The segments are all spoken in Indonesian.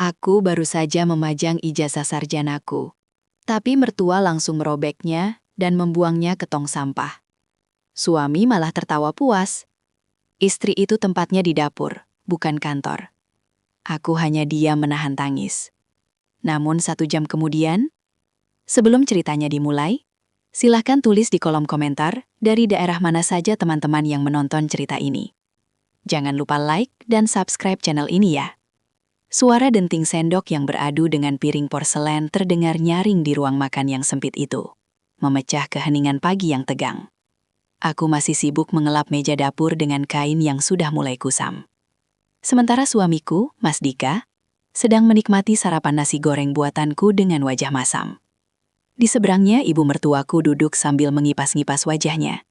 Aku baru saja memajang ijazah sarjanaku, tapi mertua langsung merobeknya dan membuangnya ke tong sampah. Suami malah tertawa puas. Istri itu tempatnya di dapur, bukan kantor. Aku hanya diam menahan tangis. Namun 1 jam kemudian, sebelum ceritanya dimulai, silahkan tulis di kolom komentar dari daerah mana saja teman-teman yang menonton cerita ini. Jangan lupa like dan subscribe channel ini ya. Suara denting sendok yang beradu dengan piring porselen terdengar nyaring di ruang makan yang sempit itu, memecah keheningan pagi yang tegang. Aku masih sibuk mengelap meja dapur dengan kain yang sudah mulai kusam. Sementara suamiku, Mas Dika, sedang menikmati sarapan nasi goreng buatanku dengan wajah masam. Di seberangnya ibu mertuaku duduk sambil mengipas-ngipas wajahnya,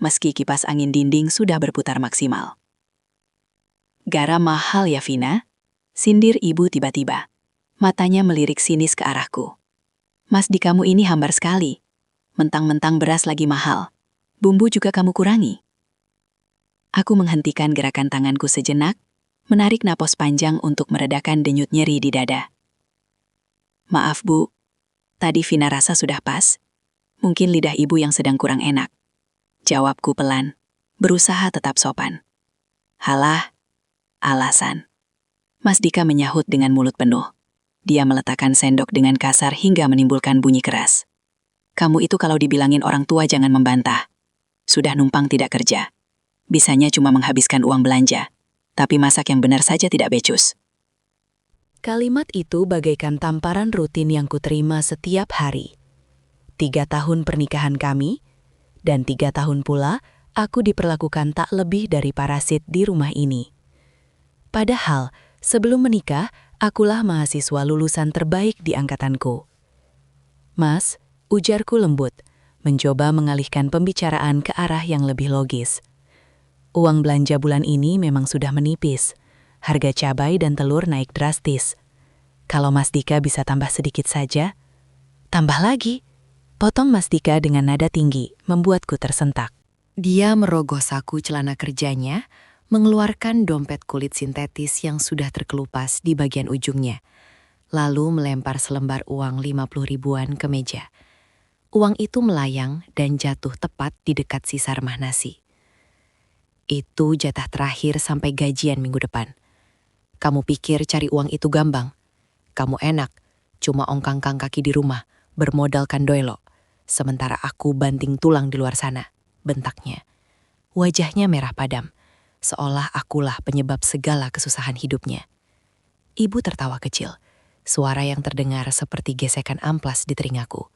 meski kipas angin dinding sudah berputar maksimal. Garam mahal ya, Vina? Sindir ibu tiba-tiba. Matanya melirik sinis ke arahku. Mas Dikamu ini hambar sekali. Mentang-mentang beras lagi mahal. Bumbu juga kamu kurangi. Aku menghentikan gerakan tanganku sejenak, menarik napas panjang untuk meredakan denyut nyeri di dada. Maaf Bu, tadi Vina rasa sudah pas. Mungkin lidah ibu yang sedang kurang enak. Jawabku pelan, berusaha tetap sopan. Halah, alasan. Mas Dika menyahut dengan mulut penuh. Dia meletakkan sendok dengan kasar hingga menimbulkan bunyi keras. Kamu itu kalau dibilangin orang tua jangan membantah. Sudah numpang tidak kerja. Bisanya cuma menghabiskan uang belanja. Tapi masak yang benar saja tidak becus. Kalimat itu bagaikan tamparan rutin yang kuterima setiap hari. 3 tahun pernikahan kami, dan 3 tahun pula aku diperlakukan tak lebih dari parasit di rumah ini. Padahal, sebelum menikah, akulah mahasiswa lulusan terbaik di angkatanku. Mas, ujarku lembut, mencoba mengalihkan pembicaraan ke arah yang lebih logis. Uang belanja bulan ini memang sudah menipis. Harga cabai dan telur naik drastis. Kalau Mas Dika bisa tambah sedikit saja, tambah lagi. Potong Mas Dika dengan nada tinggi, membuatku tersentak. Dia merogoh saku celana kerjanya, mengeluarkan dompet kulit sintetis yang sudah terkelupas di bagian ujungnya, lalu melempar selembar uang 50 ribuan ke meja. Uang itu melayang dan jatuh tepat di dekat sisa remah nasi. Itu jatah terakhir sampai gajian minggu depan. Kamu pikir cari uang itu gampang? Kamu enak, cuma ongkang-kang kaki di rumah, bermodalkan doelo. Sementara aku banting tulang di luar sana, bentaknya. Wajahnya merah padam, seolah akulah penyebab segala kesusahan hidupnya. Ibu tertawa kecil, suara yang terdengar seperti gesekan amplas di telingaku.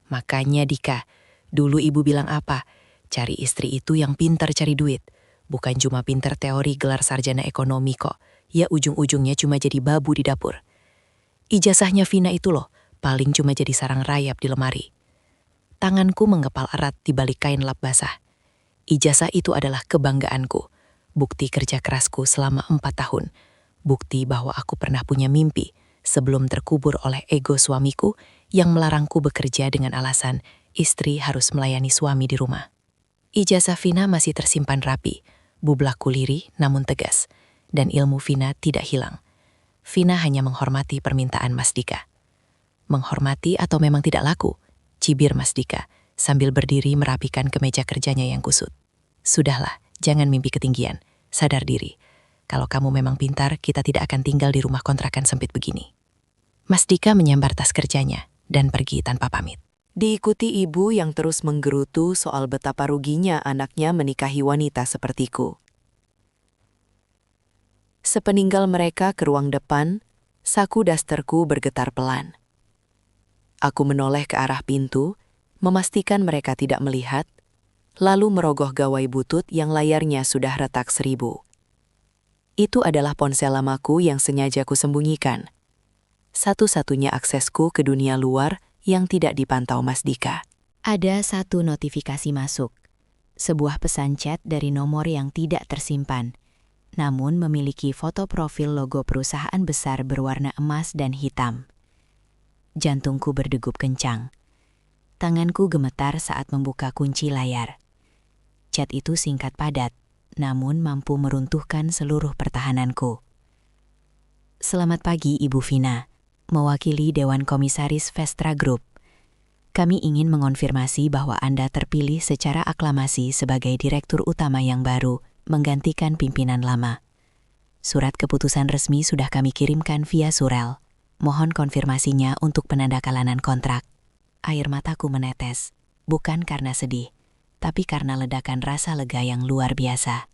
Makanya Dika, dulu ibu bilang apa? Cari istri itu yang pintar cari duit. Bukan cuma pintar teori gelar sarjana ekonomi kok. Ya ujung-ujungnya cuma jadi babu di dapur. Ijazahnya Vina itu loh, paling cuma jadi sarang rayap di lemari. Tanganku menggepal erat di balik kain lap basah. Ijazah itu adalah kebanggaanku. Bukti kerja kerasku selama 4 tahun. Bukti bahwa aku pernah punya mimpi sebelum terkubur oleh ego suamiku yang melarangku bekerja dengan alasan istri harus melayani suami di rumah. Ijazah Vina masih tersimpan rapi, bublakku lirih namun tegas, dan ilmu Vina tidak hilang. Vina hanya menghormati permintaan Mas Dika. Menghormati atau memang tidak laku? Cibir Mas Dika, sambil berdiri merapikan kemeja kerjanya yang kusut. Sudahlah, jangan mimpi ketinggian, sadar diri. Kalau kamu memang pintar, kita tidak akan tinggal di rumah kontrakan sempit begini. Mas Dika menyambar tas kerjanya dan pergi tanpa pamit. Diikuti ibu yang terus menggerutu soal betapa ruginya anaknya menikahi wanita sepertiku. Sepeninggal mereka ke ruang depan, saku dasterku bergetar pelan. Aku menoleh ke arah pintu, memastikan mereka tidak melihat, lalu merogoh gawai butut yang layarnya sudah retak 1000. Itu adalah ponsel lamaku yang sengaja kusembunyikan. Satu-satunya aksesku ke dunia luar yang tidak dipantau Mas Dika. Ada satu notifikasi masuk. Sebuah pesan chat dari nomor yang tidak tersimpan, namun memiliki foto profil logo perusahaan besar berwarna emas dan hitam. Jantungku berdegup kencang. Tanganku gemetar saat membuka kunci layar. Chat itu singkat padat, namun mampu meruntuhkan seluruh pertahananku. Selamat pagi, Ibu Vina. Mewakili Dewan Komisaris Vestra Group. Kami ingin mengonfirmasi bahwa Anda terpilih secara aklamasi sebagai Direktur Utama yang baru, menggantikan pimpinan lama. Surat keputusan resmi sudah kami kirimkan via surel. Mohon konfirmasinya untuk penandakalanan kontrak. Air mataku menetes, bukan karena sedih, tapi karena ledakan rasa lega yang luar biasa.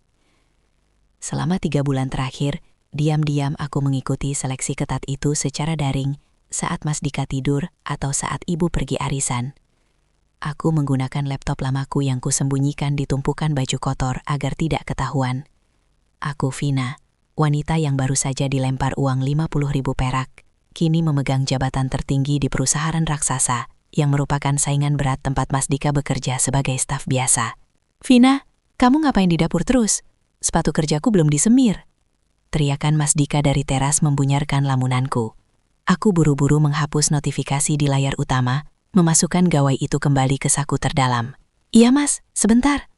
Selama 3 bulan terakhir, diam-diam aku mengikuti seleksi ketat itu secara daring saat Mas Dika tidur atau saat Ibu pergi arisan. Aku menggunakan laptop lamaku yang kusembunyikan di tumpukan baju kotor agar tidak ketahuan. Aku Vina, wanita yang baru saja dilempar uang 50.000 perak, kini memegang jabatan tertinggi di perusahaan raksasa yang merupakan saingan berat tempat Mas Dika bekerja sebagai staf biasa. Vina, kamu ngapain di dapur terus? Sepatu kerjaku belum disemir. Teriakan Mas Dika dari teras membunyarkan lamunanku. Aku buru-buru menghapus notifikasi di layar utama, memasukkan gawai itu kembali ke saku terdalam. Iya Mas, sebentar.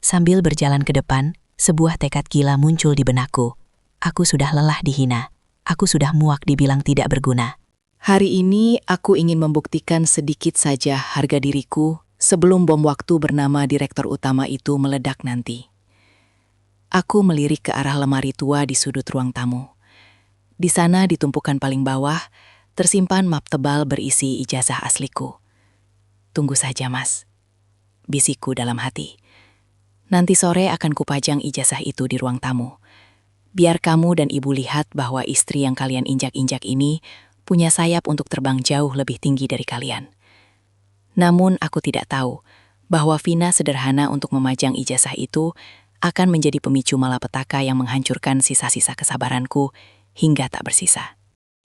Sambil berjalan ke depan, sebuah tekad gila muncul di benakku. Aku sudah lelah dihina. Aku sudah muak dibilang tidak berguna. Hari ini aku ingin membuktikan sedikit saja harga diriku sebelum bom waktu bernama Direktur Utama itu meledak nanti. Aku melirik ke arah lemari tua di sudut ruang tamu. Di sana di tumpukan paling bawah, tersimpan map tebal berisi ijazah asliku. Tunggu saja Mas, bisikku dalam hati. Nanti sore akan kupajang ijazah itu di ruang tamu. Biar kamu dan Ibu lihat bahwa istri yang kalian injak-injak ini punya sayap untuk terbang jauh lebih tinggi dari kalian. Namun aku tidak tahu bahwa Vina sederhana untuk memajang ijazah itu akan menjadi pemicu malapetaka yang menghancurkan sisa-sisa kesabaranku hingga tak bersisa.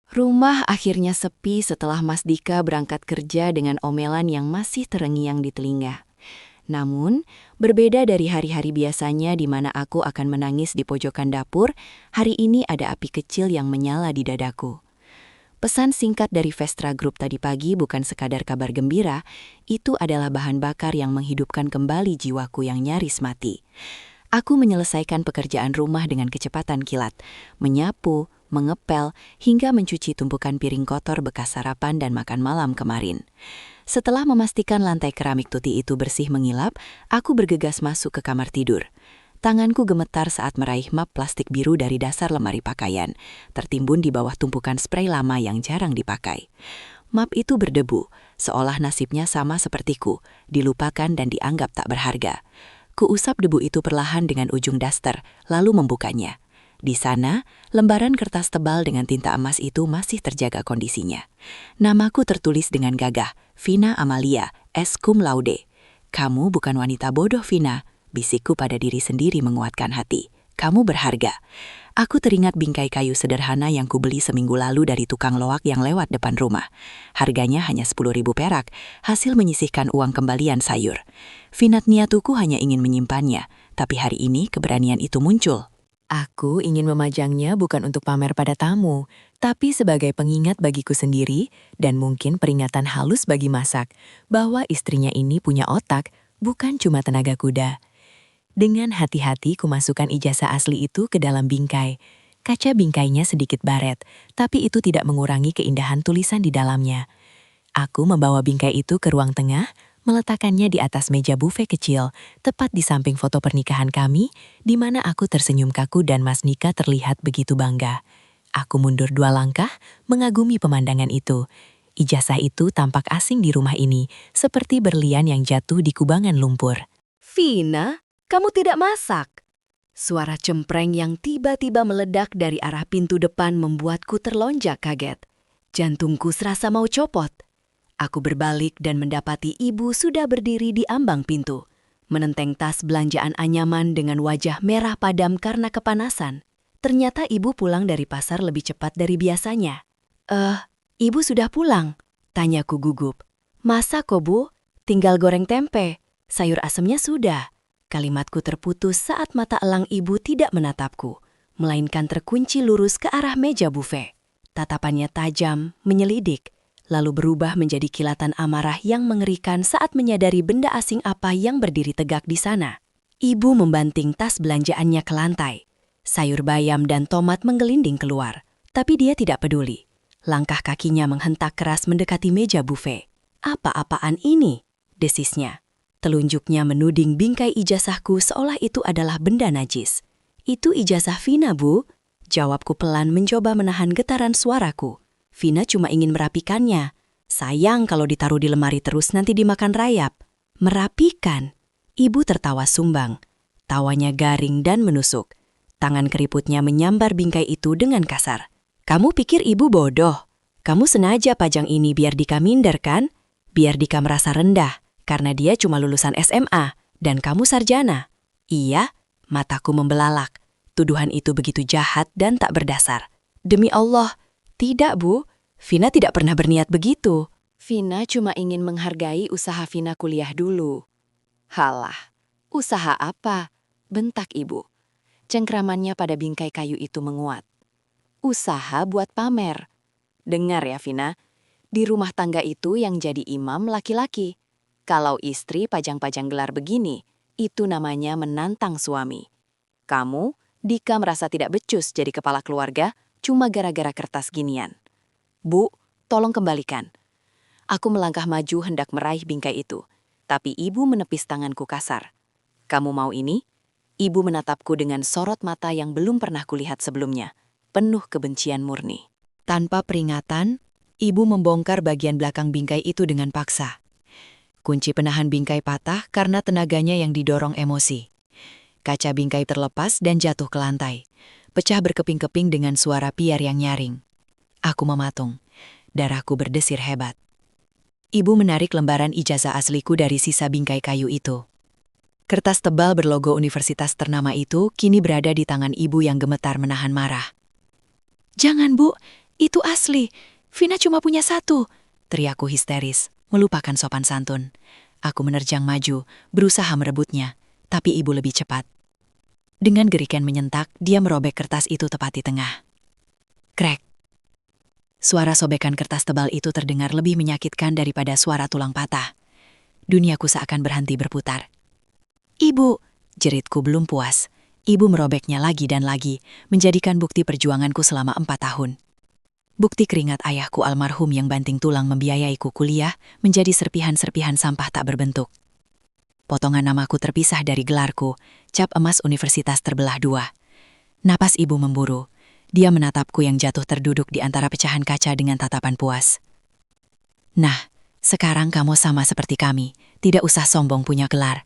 Rumah akhirnya sepi setelah Mas Dika berangkat kerja dengan omelan yang masih terngiang di telinga. Namun, berbeda dari hari-hari biasanya di mana aku akan menangis di pojokan dapur, hari ini ada api kecil yang menyala di dadaku. Pesan singkat dari Vestra Group tadi pagi bukan sekadar kabar gembira, itu adalah bahan bakar yang menghidupkan kembali jiwaku yang nyaris mati. Aku menyelesaikan pekerjaan rumah dengan kecepatan kilat, menyapu, mengepel, hingga mencuci tumpukan piring kotor bekas sarapan dan makan malam kemarin. Setelah memastikan lantai keramik tuti itu bersih mengilap, aku bergegas masuk ke kamar tidur. Tanganku gemetar saat meraih map plastik biru dari dasar lemari pakaian, tertimbun di bawah tumpukan sprei lama yang jarang dipakai. Map itu berdebu, seolah nasibnya sama sepertiku, dilupakan dan dianggap tak berharga. Kuusap debu itu perlahan dengan ujung daster, lalu membukanya. Di sana, lembaran kertas tebal dengan tinta emas itu masih terjaga kondisinya. Namaku tertulis dengan gagah, Vina Amalia, S. Cum Laude. Kamu bukan wanita bodoh, Vina. Bisikku pada diri sendiri menguatkan hati. Kamu berharga. Aku teringat bingkai kayu sederhana yang kubeli seminggu lalu dari tukang loak yang lewat depan rumah. Harganya hanya 10.000 perak, hasil menyisihkan uang kembalian sayur. Vinat niatuku hanya ingin menyimpannya, tapi hari ini keberanian itu muncul. Aku ingin memajangnya bukan untuk pamer pada tamu, tapi sebagai pengingat bagiku sendiri dan mungkin peringatan halus bagi Masak, bahwa istrinya ini punya otak, bukan cuma tenaga kuda. Dengan hati-hati kumasukkan ijazah asli itu ke dalam bingkai. Kaca bingkainya sedikit baret, tapi itu tidak mengurangi keindahan tulisan di dalamnya. Aku membawa bingkai itu ke ruang tengah, meletakkannya di atas meja buffet kecil, tepat di samping foto pernikahan kami, di mana aku tersenyum kaku dan Mas Nika terlihat begitu bangga. Aku mundur 2 langkah, mengagumi pemandangan itu. Ijazah itu tampak asing di rumah ini, seperti berlian yang jatuh di kubangan lumpur. Vina, kamu tidak masak. Suara cempreng yang tiba-tiba meledak dari arah pintu depan membuatku terlonjak kaget. Jantungku serasa mau copot. Aku berbalik dan mendapati ibu sudah berdiri di ambang pintu, menenteng tas belanjaan anyaman dengan wajah merah padam karena kepanasan. Ternyata ibu pulang dari pasar lebih cepat dari biasanya. Ibu sudah pulang? Tanyaku gugup. Masa kok, Bu? Tinggal goreng tempe. Sayur asemnya sudah. Kalimatku terputus saat mata elang ibu tidak menatapku, melainkan terkunci lurus ke arah meja buffet. Tatapannya tajam, menyelidik, lalu berubah menjadi kilatan amarah yang mengerikan saat menyadari benda asing apa yang berdiri tegak di sana. Ibu membanting tas belanjaannya ke lantai. Sayur bayam dan tomat menggelinding keluar. Tapi dia tidak peduli. Langkah kakinya menghentak keras mendekati meja buffet. Apa-apaan ini? Desisnya. Telunjuknya menuding bingkai ijazahku seolah itu adalah benda najis. Itu ijazah Vina, Bu. Jawabku pelan mencoba menahan getaran suaraku. Vina cuma ingin merapikannya. Sayang kalau ditaruh di lemari terus nanti dimakan rayap. Merapikan? Ibu tertawa sumbang. Tawanya garing dan menusuk. Tangan keriputnya menyambar bingkai itu dengan kasar. Kamu pikir ibu bodoh? Kamu sengaja pajang ini biar Dika minder kan? Biar Dika merasa rendah, karena dia cuma lulusan SMA, dan kamu sarjana. Iya, mataku membelalak. Tuduhan itu begitu jahat dan tak berdasar. Demi Allah, tidak Bu. Vina tidak pernah berniat begitu. Vina cuma ingin menghargai usaha Vina kuliah dulu. Halah, usaha apa? Bentak ibu. Cengkramannya pada bingkai kayu itu menguat. Usaha buat pamer. Dengar ya Vina, di rumah tangga itu yang jadi imam laki-laki. Kalau istri pajang-pajang gelar begini, itu namanya menantang suami. Kamu, Dika merasa tidak becus jadi kepala keluarga cuma gara-gara kertas ginian. Bu, tolong kembalikan. Aku melangkah maju hendak meraih bingkai itu, tapi ibu menepis tanganku kasar. Kamu mau ini? Ibu menatapku dengan sorot mata yang belum pernah kulihat sebelumnya, penuh kebencian murni. Tanpa peringatan, ibu membongkar bagian belakang bingkai itu dengan paksa. Kunci penahan bingkai patah karena tenaganya yang didorong emosi. Kaca bingkai terlepas dan jatuh ke lantai. Pecah berkeping-keping dengan suara piar yang nyaring. Aku mematung. Darahku berdesir hebat. Ibu menarik lembaran ijazah asliku dari sisa bingkai kayu itu. Kertas tebal berlogo universitas ternama itu kini berada di tangan ibu yang gemetar menahan marah. Jangan Bu, itu asli. Vina cuma punya satu. Teriakku histeris, melupakan sopan santun. Aku menerjang maju, berusaha merebutnya, tapi ibu lebih cepat. Dengan gerikan menyentak, dia merobek kertas itu tepat di tengah. Krek. Suara sobekan kertas tebal itu terdengar lebih menyakitkan daripada suara tulang patah. Duniaku seakan berhenti berputar. Ibu, jeritku belum puas. Ibu merobeknya lagi dan lagi, menjadikan bukti perjuanganku selama 4 tahun. Bukti keringat ayahku almarhum yang banting tulang membiayaiku kuliah menjadi serpihan-serpihan sampah tak berbentuk. Potongan namaku terpisah dari gelarku, cap emas universitas terbelah 2. Napas ibu memburu. Dia menatapku yang jatuh terduduk di antara pecahan kaca dengan tatapan puas. Nah, sekarang kamu sama seperti kami, tidak usah sombong punya gelar.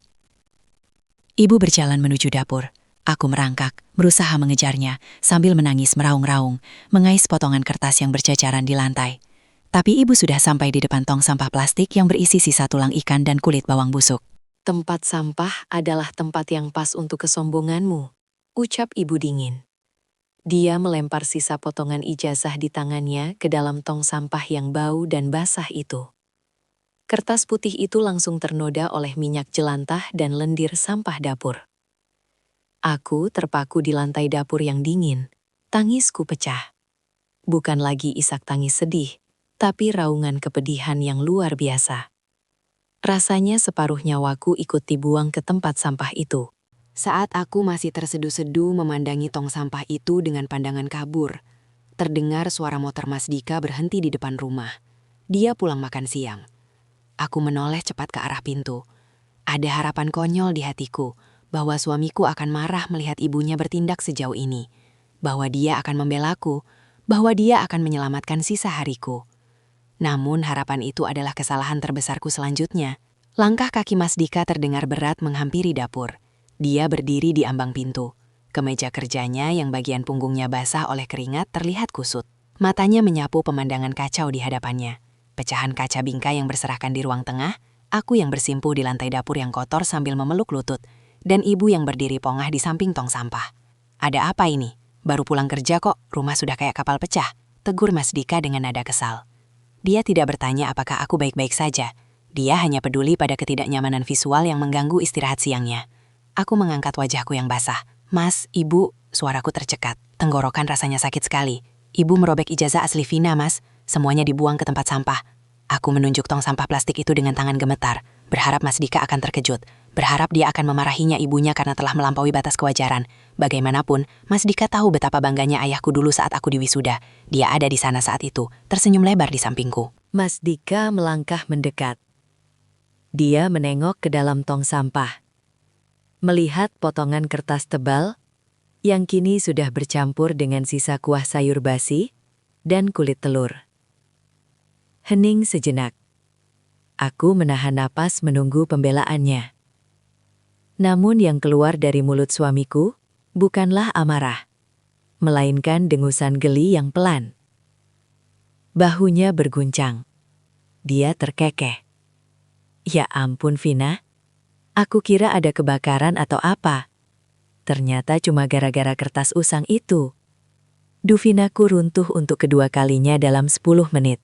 Ibu berjalan menuju dapur. Aku merangkak, berusaha mengejarnya, sambil menangis meraung-raung, mengais potongan kertas yang berjajaran di lantai. Tapi ibu sudah sampai di depan tong sampah plastik yang berisi sisa tulang ikan dan kulit bawang busuk. Tempat sampah adalah tempat yang pas untuk kesombonganmu, ucap ibu dingin. Dia melempar sisa potongan ijazah di tangannya ke dalam tong sampah yang bau dan basah itu. Kertas putih itu langsung ternoda oleh minyak jelantah dan lendir sampah dapur. Aku terpaku di lantai dapur yang dingin. Tangisku pecah. Bukan lagi isak tangis sedih, tapi raungan kepedihan yang luar biasa. Rasanya separuh nyawaku ikut dibuang ke tempat sampah itu. Saat aku masih terseduh-seduh memandangi tong sampah itu dengan pandangan kabur, terdengar suara motor Mas Dika berhenti di depan rumah. Dia pulang makan siang. Aku menoleh cepat ke arah pintu. Ada harapan konyol di hatiku, bahwa suamiku akan marah melihat ibunya bertindak sejauh ini, bahwa dia akan membelaku, bahwa dia akan menyelamatkan sisa hariku. Namun harapan itu adalah kesalahan terbesarku selanjutnya. Langkah kaki Mas Dika terdengar berat menghampiri dapur. Dia berdiri di ambang pintu. Kemeja kerjanya yang bagian punggungnya basah oleh keringat terlihat kusut. Matanya menyapu pemandangan kacau di hadapannya. Pecahan kaca bingkai yang berserakan di ruang tengah, aku yang bersimpuh di lantai dapur yang kotor sambil memeluk lutut, dan ibu yang berdiri pongah di samping tong sampah. Ada apa ini? Baru pulang kerja kok, rumah sudah kayak kapal pecah, tegur Mas Dika dengan nada kesal. Dia tidak bertanya apakah aku baik-baik saja. Dia hanya peduli pada ketidaknyamanan visual yang mengganggu istirahat siangnya. Aku mengangkat wajahku yang basah. Mas, ibu, suaraku tercekat. Tenggorokan rasanya sakit sekali. Ibu merobek ijazah asli Vina, Mas. Semuanya dibuang ke tempat sampah. Aku menunjuk tong sampah plastik itu dengan tangan gemetar, berharap Mas Dika akan terkejut. berharap dia akan memarahinya ibunya karena telah melampaui batas kewajaran. Bagaimanapun, Mas Dika tahu betapa bangganya ayahku dulu saat aku di wisuda. Dia ada di sana saat itu, tersenyum lebar di sampingku. Mas Dika melangkah mendekat. Dia menengok ke dalam tong sampah. Melihat potongan kertas tebal yang kini sudah bercampur dengan sisa kuah sayur basi dan kulit telur. Hening sejenak. Aku menahan napas menunggu pembelaannya. Namun yang keluar dari mulut suamiku bukanlah amarah, melainkan dengusan geli yang pelan. Bahunya berguncang. Dia terkekeh. Ya ampun, Vina. Aku kira ada kebakaran atau apa. Ternyata cuma gara-gara kertas usang itu. Duvinaku runtuh untuk kedua kalinya dalam 10 menit.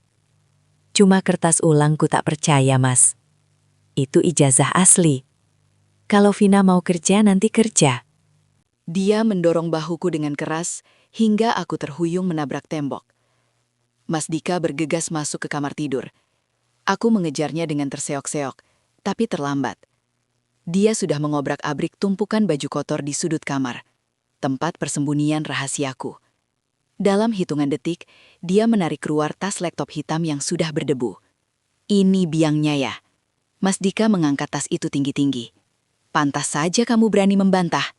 Cuma kertas ulangku tak percaya, Mas. Itu ijazah asli. Kalau Vina mau kerja, nanti kerja. Dia mendorong bahuku dengan keras hingga aku terhuyung menabrak tembok. Mas Dika bergegas masuk ke kamar tidur. Aku mengejarnya dengan terseok-seok, tapi terlambat. Dia sudah mengobrak-abrik tumpukan baju kotor di sudut kamar, tempat persembunyian rahasiaku. Dalam hitungan detik, dia menarik keluar tas laptop hitam yang sudah berdebu. Ini biangnya ya. Mas Dika mengangkat tas itu tinggi-tinggi. Pantas saja kamu berani membantah.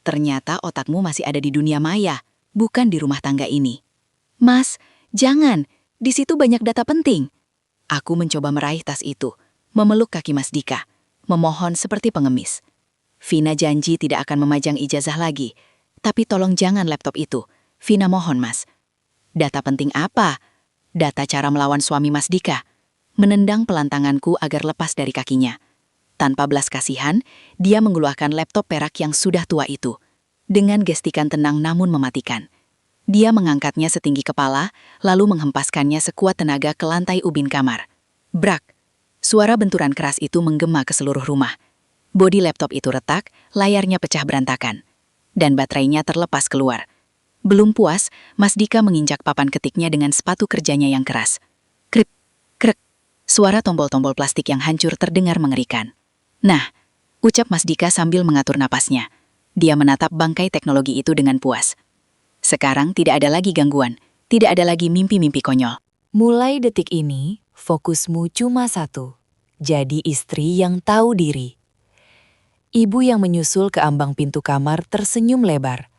Ternyata otakmu masih ada di dunia maya, bukan di rumah tangga ini. Mas, jangan. Di situ banyak data penting. Aku mencoba meraih tas itu, memeluk kaki Mas Dika, memohon seperti pengemis. Vina janji tidak akan memajang ijazah lagi, tapi tolong jangan laptop itu. Vina mohon, Mas. Data penting apa? Data cara melawan suami Mas Dika. Menendang pelan tanganku agar lepas dari kakinya. Tanpa belas kasihan, dia mengeluarkan laptop perak yang sudah tua itu. Dengan gestikan tenang namun mematikan. Dia mengangkatnya setinggi kepala, lalu menghempaskannya sekuat tenaga ke lantai ubin kamar. Brak! Suara benturan keras itu menggema ke seluruh rumah. Bodi laptop itu retak, layarnya pecah berantakan. Dan baterainya terlepas keluar. Belum puas, Mas Dika menginjak papan ketiknya dengan sepatu kerjanya yang keras. Krip, krek. Suara tombol-tombol plastik yang hancur terdengar mengerikan. Nah, ucap Mas Dika sambil mengatur napasnya. Dia menatap bangkai teknologi itu dengan puas. Sekarang tidak ada lagi gangguan, tidak ada lagi mimpi-mimpi konyol. Mulai detik ini, fokusmu cuma satu. Jadi istri yang tahu diri. Ibu yang menyusul ke ambang pintu kamar tersenyum lebar.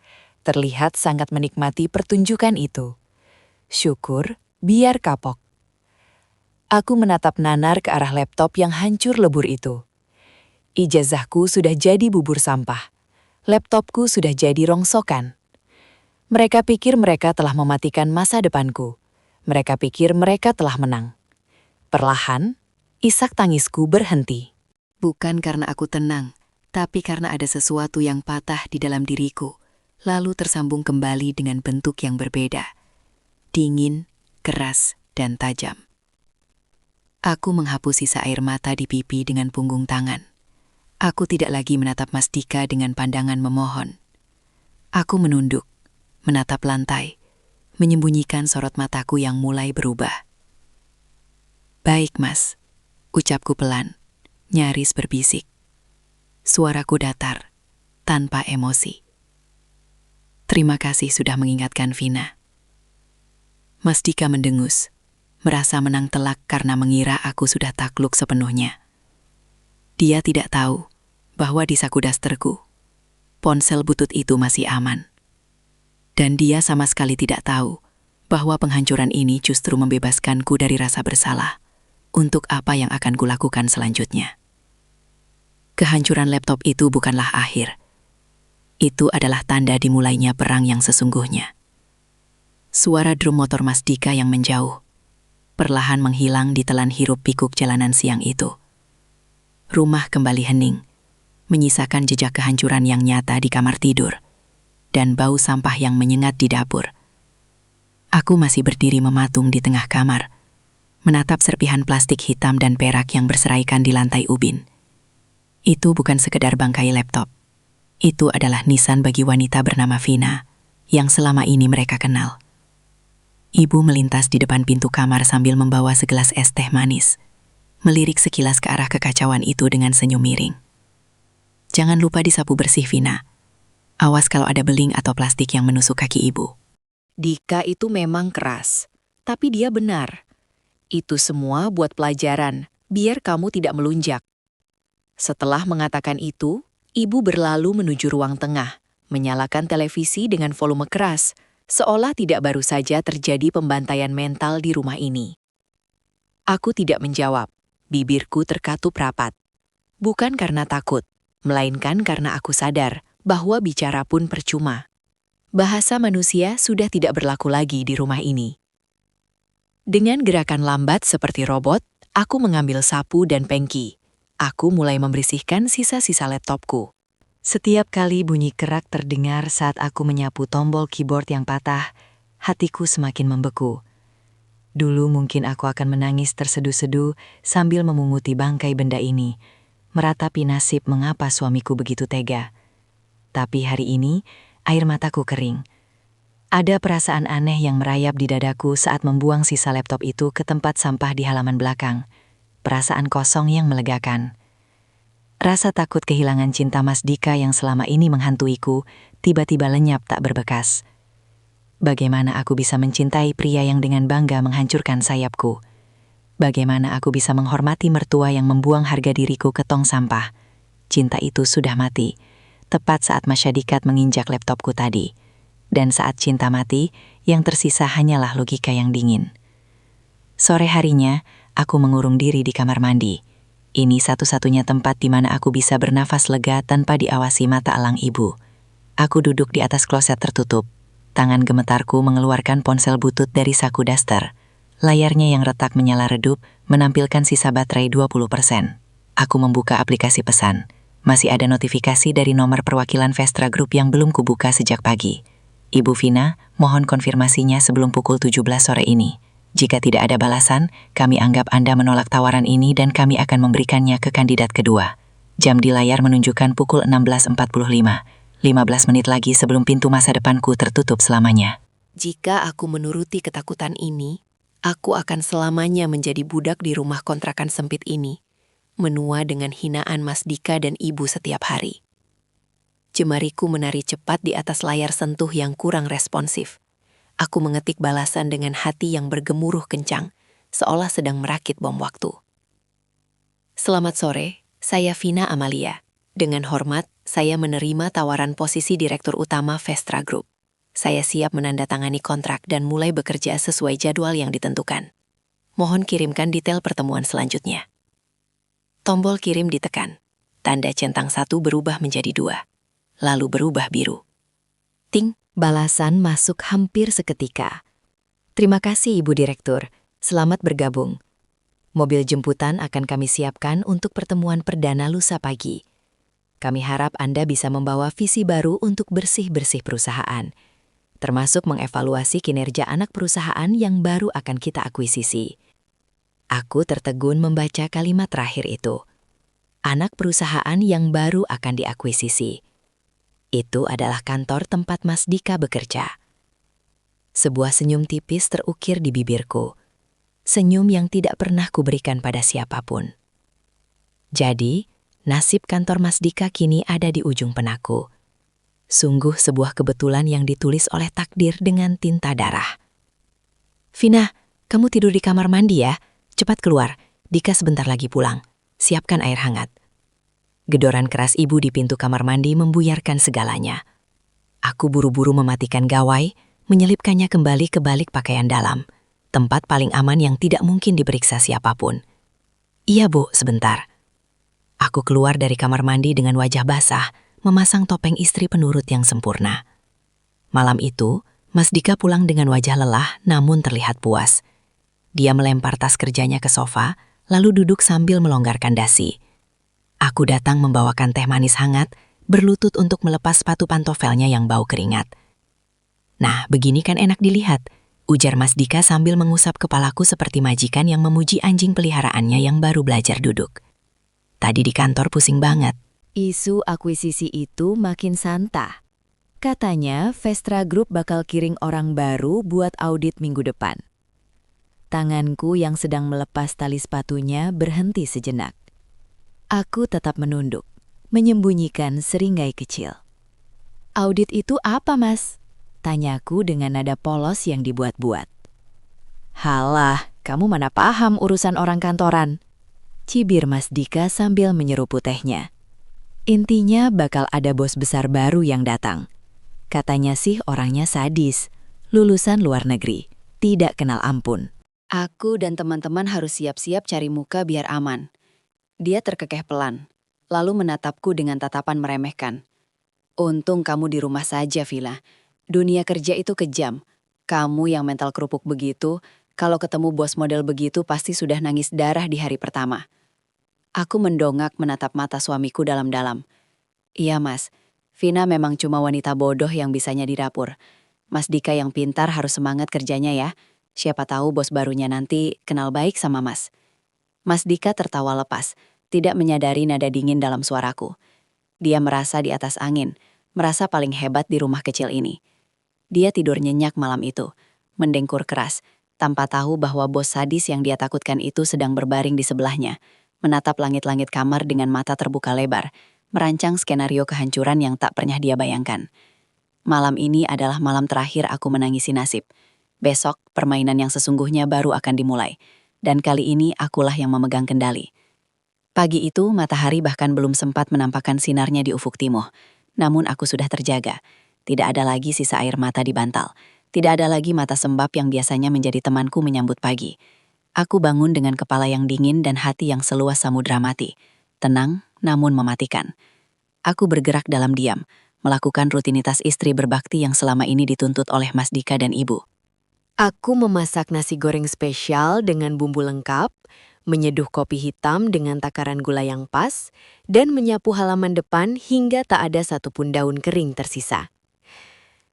Terlihat sangat menikmati pertunjukan itu. Syukur, biar kapok. Aku menatap nanar ke arah laptop yang hancur lebur itu. Ijazahku sudah jadi bubur sampah. Laptopku sudah jadi rongsokan. Mereka pikir mereka telah mematikan masa depanku. Mereka pikir mereka telah menang. Perlahan, isak tangisku berhenti. Bukan karena aku tenang, tapi karena ada sesuatu yang patah di dalam diriku. Lalu tersambung kembali dengan bentuk yang berbeda. Dingin, keras, dan tajam. Aku menghapus sisa air mata di pipi dengan punggung tangan. Aku tidak lagi menatap Mas Dika dengan pandangan memohon. Aku menunduk, menatap lantai, menyembunyikan sorot mataku yang mulai berubah. Baik, Mas, ucapku pelan, nyaris berbisik. Suaraku datar, tanpa emosi. Terima kasih sudah mengingatkan Vina. Mas Dika mendengus, merasa menang telak karena mengira aku sudah takluk sepenuhnya. Dia tidak tahu bahwa di saku dasterku, ponsel butut itu masih aman. Dan dia sama sekali tidak tahu bahwa penghancuran ini justru membebaskanku dari rasa bersalah untuk apa yang akan kulakukan selanjutnya. Kehancuran laptop itu bukanlah akhir. Itu adalah tanda dimulainya perang yang sesungguhnya. Suara drum motor Mas Dika yang menjauh, perlahan menghilang di telan hiruk pikuk jalanan siang itu. Rumah kembali hening, menyisakan jejak kehancuran yang nyata di kamar tidur, dan bau sampah yang menyengat di dapur. Aku masih berdiri mematung di tengah kamar, menatap serpihan plastik hitam dan perak yang berseraikan di lantai ubin. Itu bukan sekedar bangkai laptop. Itu adalah nisan bagi wanita bernama Vina, yang selama ini mereka kenal. Ibu melintas di depan pintu kamar sambil membawa segelas es teh manis, melirik sekilas ke arah kekacauan itu dengan senyum miring. Jangan lupa disapu bersih, Vina. Awas kalau ada beling atau plastik yang menusuk kaki ibu. Dika itu memang keras, tapi dia benar. Itu semua buat pelajaran, biar kamu tidak melunjak. Setelah mengatakan itu, ibu berlalu menuju ruang tengah, menyalakan televisi dengan volume keras, seolah tidak baru saja terjadi pembantaian mental di rumah ini. Aku tidak menjawab, bibirku terkatup rapat. Bukan karena takut, melainkan karena aku sadar bahwa bicara pun percuma. Bahasa manusia sudah tidak berlaku lagi di rumah ini. Dengan gerakan lambat seperti robot, aku mengambil sapu dan pengki. Aku mulai membersihkan sisa-sisa laptopku. Setiap kali bunyi kerak terdengar saat aku menyapu tombol keyboard yang patah, hatiku semakin membeku. Dulu mungkin aku akan menangis terseduh-seduh sambil memunguti bangkai benda ini, meratapi nasib mengapa suamiku begitu tega. Tapi hari ini, air mataku kering. Ada perasaan aneh yang merayap di dadaku saat membuang sisa laptop itu ke tempat sampah di halaman belakang. Perasaan kosong yang melegakan. Rasa takut kehilangan cinta Mas Dika yang selama ini menghantuiku, tiba-tiba lenyap tak berbekas. Bagaimana aku bisa mencintai pria yang dengan bangga menghancurkan sayapku? Bagaimana aku bisa menghormati mertua yang membuang harga diriku ke tong sampah? Cinta itu sudah mati, tepat saat masyadikat menginjak laptopku tadi. Dan saat cinta mati, yang tersisa hanyalah logika yang dingin. Sore harinya, aku mengurung diri di kamar mandi. Ini satu-satunya tempat di mana aku bisa bernafas lega tanpa diawasi mata elang ibu. Aku duduk di atas kloset tertutup. Tangan gemetarku mengeluarkan ponsel butut dari saku daster. Layarnya yang retak menyala redup, menampilkan sisa baterai 20%. Aku membuka aplikasi pesan. Masih ada notifikasi dari nomor perwakilan Vestra Group yang belum kubuka sejak pagi. Ibu Vina, mohon konfirmasinya sebelum pukul 17 sore ini. Jika tidak ada balasan, kami anggap Anda menolak tawaran ini dan kami akan memberikannya ke kandidat kedua. Jam di layar menunjukkan pukul 16.45. 15 menit lagi sebelum pintu masa depanku tertutup selamanya. Jika aku menuruti ketakutan ini, aku akan selamanya menjadi budak di rumah kontrakan sempit ini, menua dengan hinaan Mas Dika dan ibu setiap hari. Jemariku menari cepat di atas layar sentuh yang kurang responsif. Aku mengetik balasan dengan hati yang bergemuruh kencang, seolah sedang merakit bom waktu. Selamat sore, saya Vina Amalia. Dengan hormat, saya menerima tawaran posisi Direktur Utama Vestra Group. Saya siap menandatangani kontrak dan mulai bekerja sesuai jadwal yang ditentukan. Mohon kirimkan detail pertemuan selanjutnya. Tombol kirim ditekan. Tanda centang 1 berubah menjadi 2. Lalu berubah biru. Ting, balasan masuk hampir seketika. Terima kasih Ibu Direktur, selamat bergabung. Mobil jemputan akan kami siapkan untuk pertemuan perdana lusa pagi. Kami harap Anda bisa membawa visi baru untuk bersih-bersih perusahaan, termasuk mengevaluasi kinerja anak perusahaan yang baru akan kita akuisisi. Aku tertegun membaca kalimat terakhir itu. Anak perusahaan yang baru akan diakuisisi. Itu adalah kantor tempat Mas Dika bekerja. Sebuah senyum tipis terukir di bibirku. Senyum yang tidak pernah kuberikan pada siapapun. Jadi, nasib kantor Mas Dika kini ada di ujung penaku. Sungguh sebuah kebetulan yang ditulis oleh takdir dengan tinta darah. Vina, kamu tidur di kamar mandi ya? Cepat keluar, Dika sebentar lagi pulang. Siapkan air hangat. Gedoran keras ibu di pintu kamar mandi membuyarkan segalanya. Aku buru-buru mematikan gawai, menyelipkannya kembali ke balik pakaian dalam, tempat paling aman yang tidak mungkin diperiksa siapapun. Iya Bu, sebentar. Aku keluar dari kamar mandi dengan wajah basah, memasang topeng istri penurut yang sempurna. Malam itu, Mas Dika pulang dengan wajah lelah namun terlihat puas. Dia melempar tas kerjanya ke sofa, lalu duduk sambil melonggarkan dasi. Aku datang membawakan teh manis hangat, berlutut untuk melepas sepatu pantofelnya yang bau keringat. Nah, begini kan enak dilihat, ujar Mas Dika sambil mengusap kepalaku seperti majikan yang memuji anjing peliharaannya yang baru belajar duduk. Tadi di kantor pusing banget. Isu akuisisi itu makin santah. Katanya Vestra Group bakal kiring orang baru buat audit minggu depan. Tanganku yang sedang melepas tali sepatunya berhenti sejenak. Aku tetap menunduk, menyembunyikan seringai kecil. "Audit itu apa, Mas?" tanyaku dengan nada polos yang dibuat-buat. "Halah, kamu mana paham urusan orang kantoran?" cibir Mas Dika sambil menyeruput tehnya. "Intinya bakal ada bos besar baru yang datang. Katanya sih orangnya sadis, lulusan luar negeri, tidak kenal ampun." Aku dan teman-teman harus siap-siap cari muka biar aman. Dia terkekeh pelan, lalu menatapku dengan tatapan meremehkan. "Untung kamu di rumah saja, Vila. Dunia kerja itu kejam. Kamu yang mental kerupuk begitu, kalau ketemu bos model begitu pasti sudah nangis darah di hari pertama." Aku mendongak menatap mata suamiku dalam-dalam. "Iya, Mas. Vina memang cuma wanita bodoh yang bisanya di dapur. Mas Dika yang pintar harus semangat kerjanya ya. Siapa tahu bos barunya nanti kenal baik sama Mas." Mas Dika tertawa lepas, tidak menyadari nada dingin dalam suaraku. Dia merasa di atas angin, merasa paling hebat di rumah kecil ini. Dia tidur nyenyak malam itu, mendengkur keras, tanpa tahu bahwa bos sadis yang dia takutkan itu sedang berbaring di sebelahnya, menatap langit-langit kamar dengan mata terbuka lebar, merancang skenario kehancuran yang tak pernah dia bayangkan. Malam ini adalah malam terakhir aku menangisi nasib. Besok, permainan yang sesungguhnya baru akan dimulai. Dan kali ini akulah yang memegang kendali. Pagi itu, matahari bahkan belum sempat menampakkan sinarnya di ufuk timur. Namun aku sudah terjaga. Tidak ada lagi sisa air mata di bantal. Tidak ada lagi mata sembab yang biasanya menjadi temanku menyambut pagi. Aku bangun dengan kepala yang dingin dan hati yang seluas samudra mati. Tenang, namun mematikan. Aku bergerak dalam diam, melakukan rutinitas istri berbakti yang selama ini dituntut oleh Mas Dika dan Ibu. Aku memasak nasi goreng spesial dengan bumbu lengkap, menyeduh kopi hitam dengan takaran gula yang pas, dan menyapu halaman depan hingga tak ada satupun daun kering tersisa.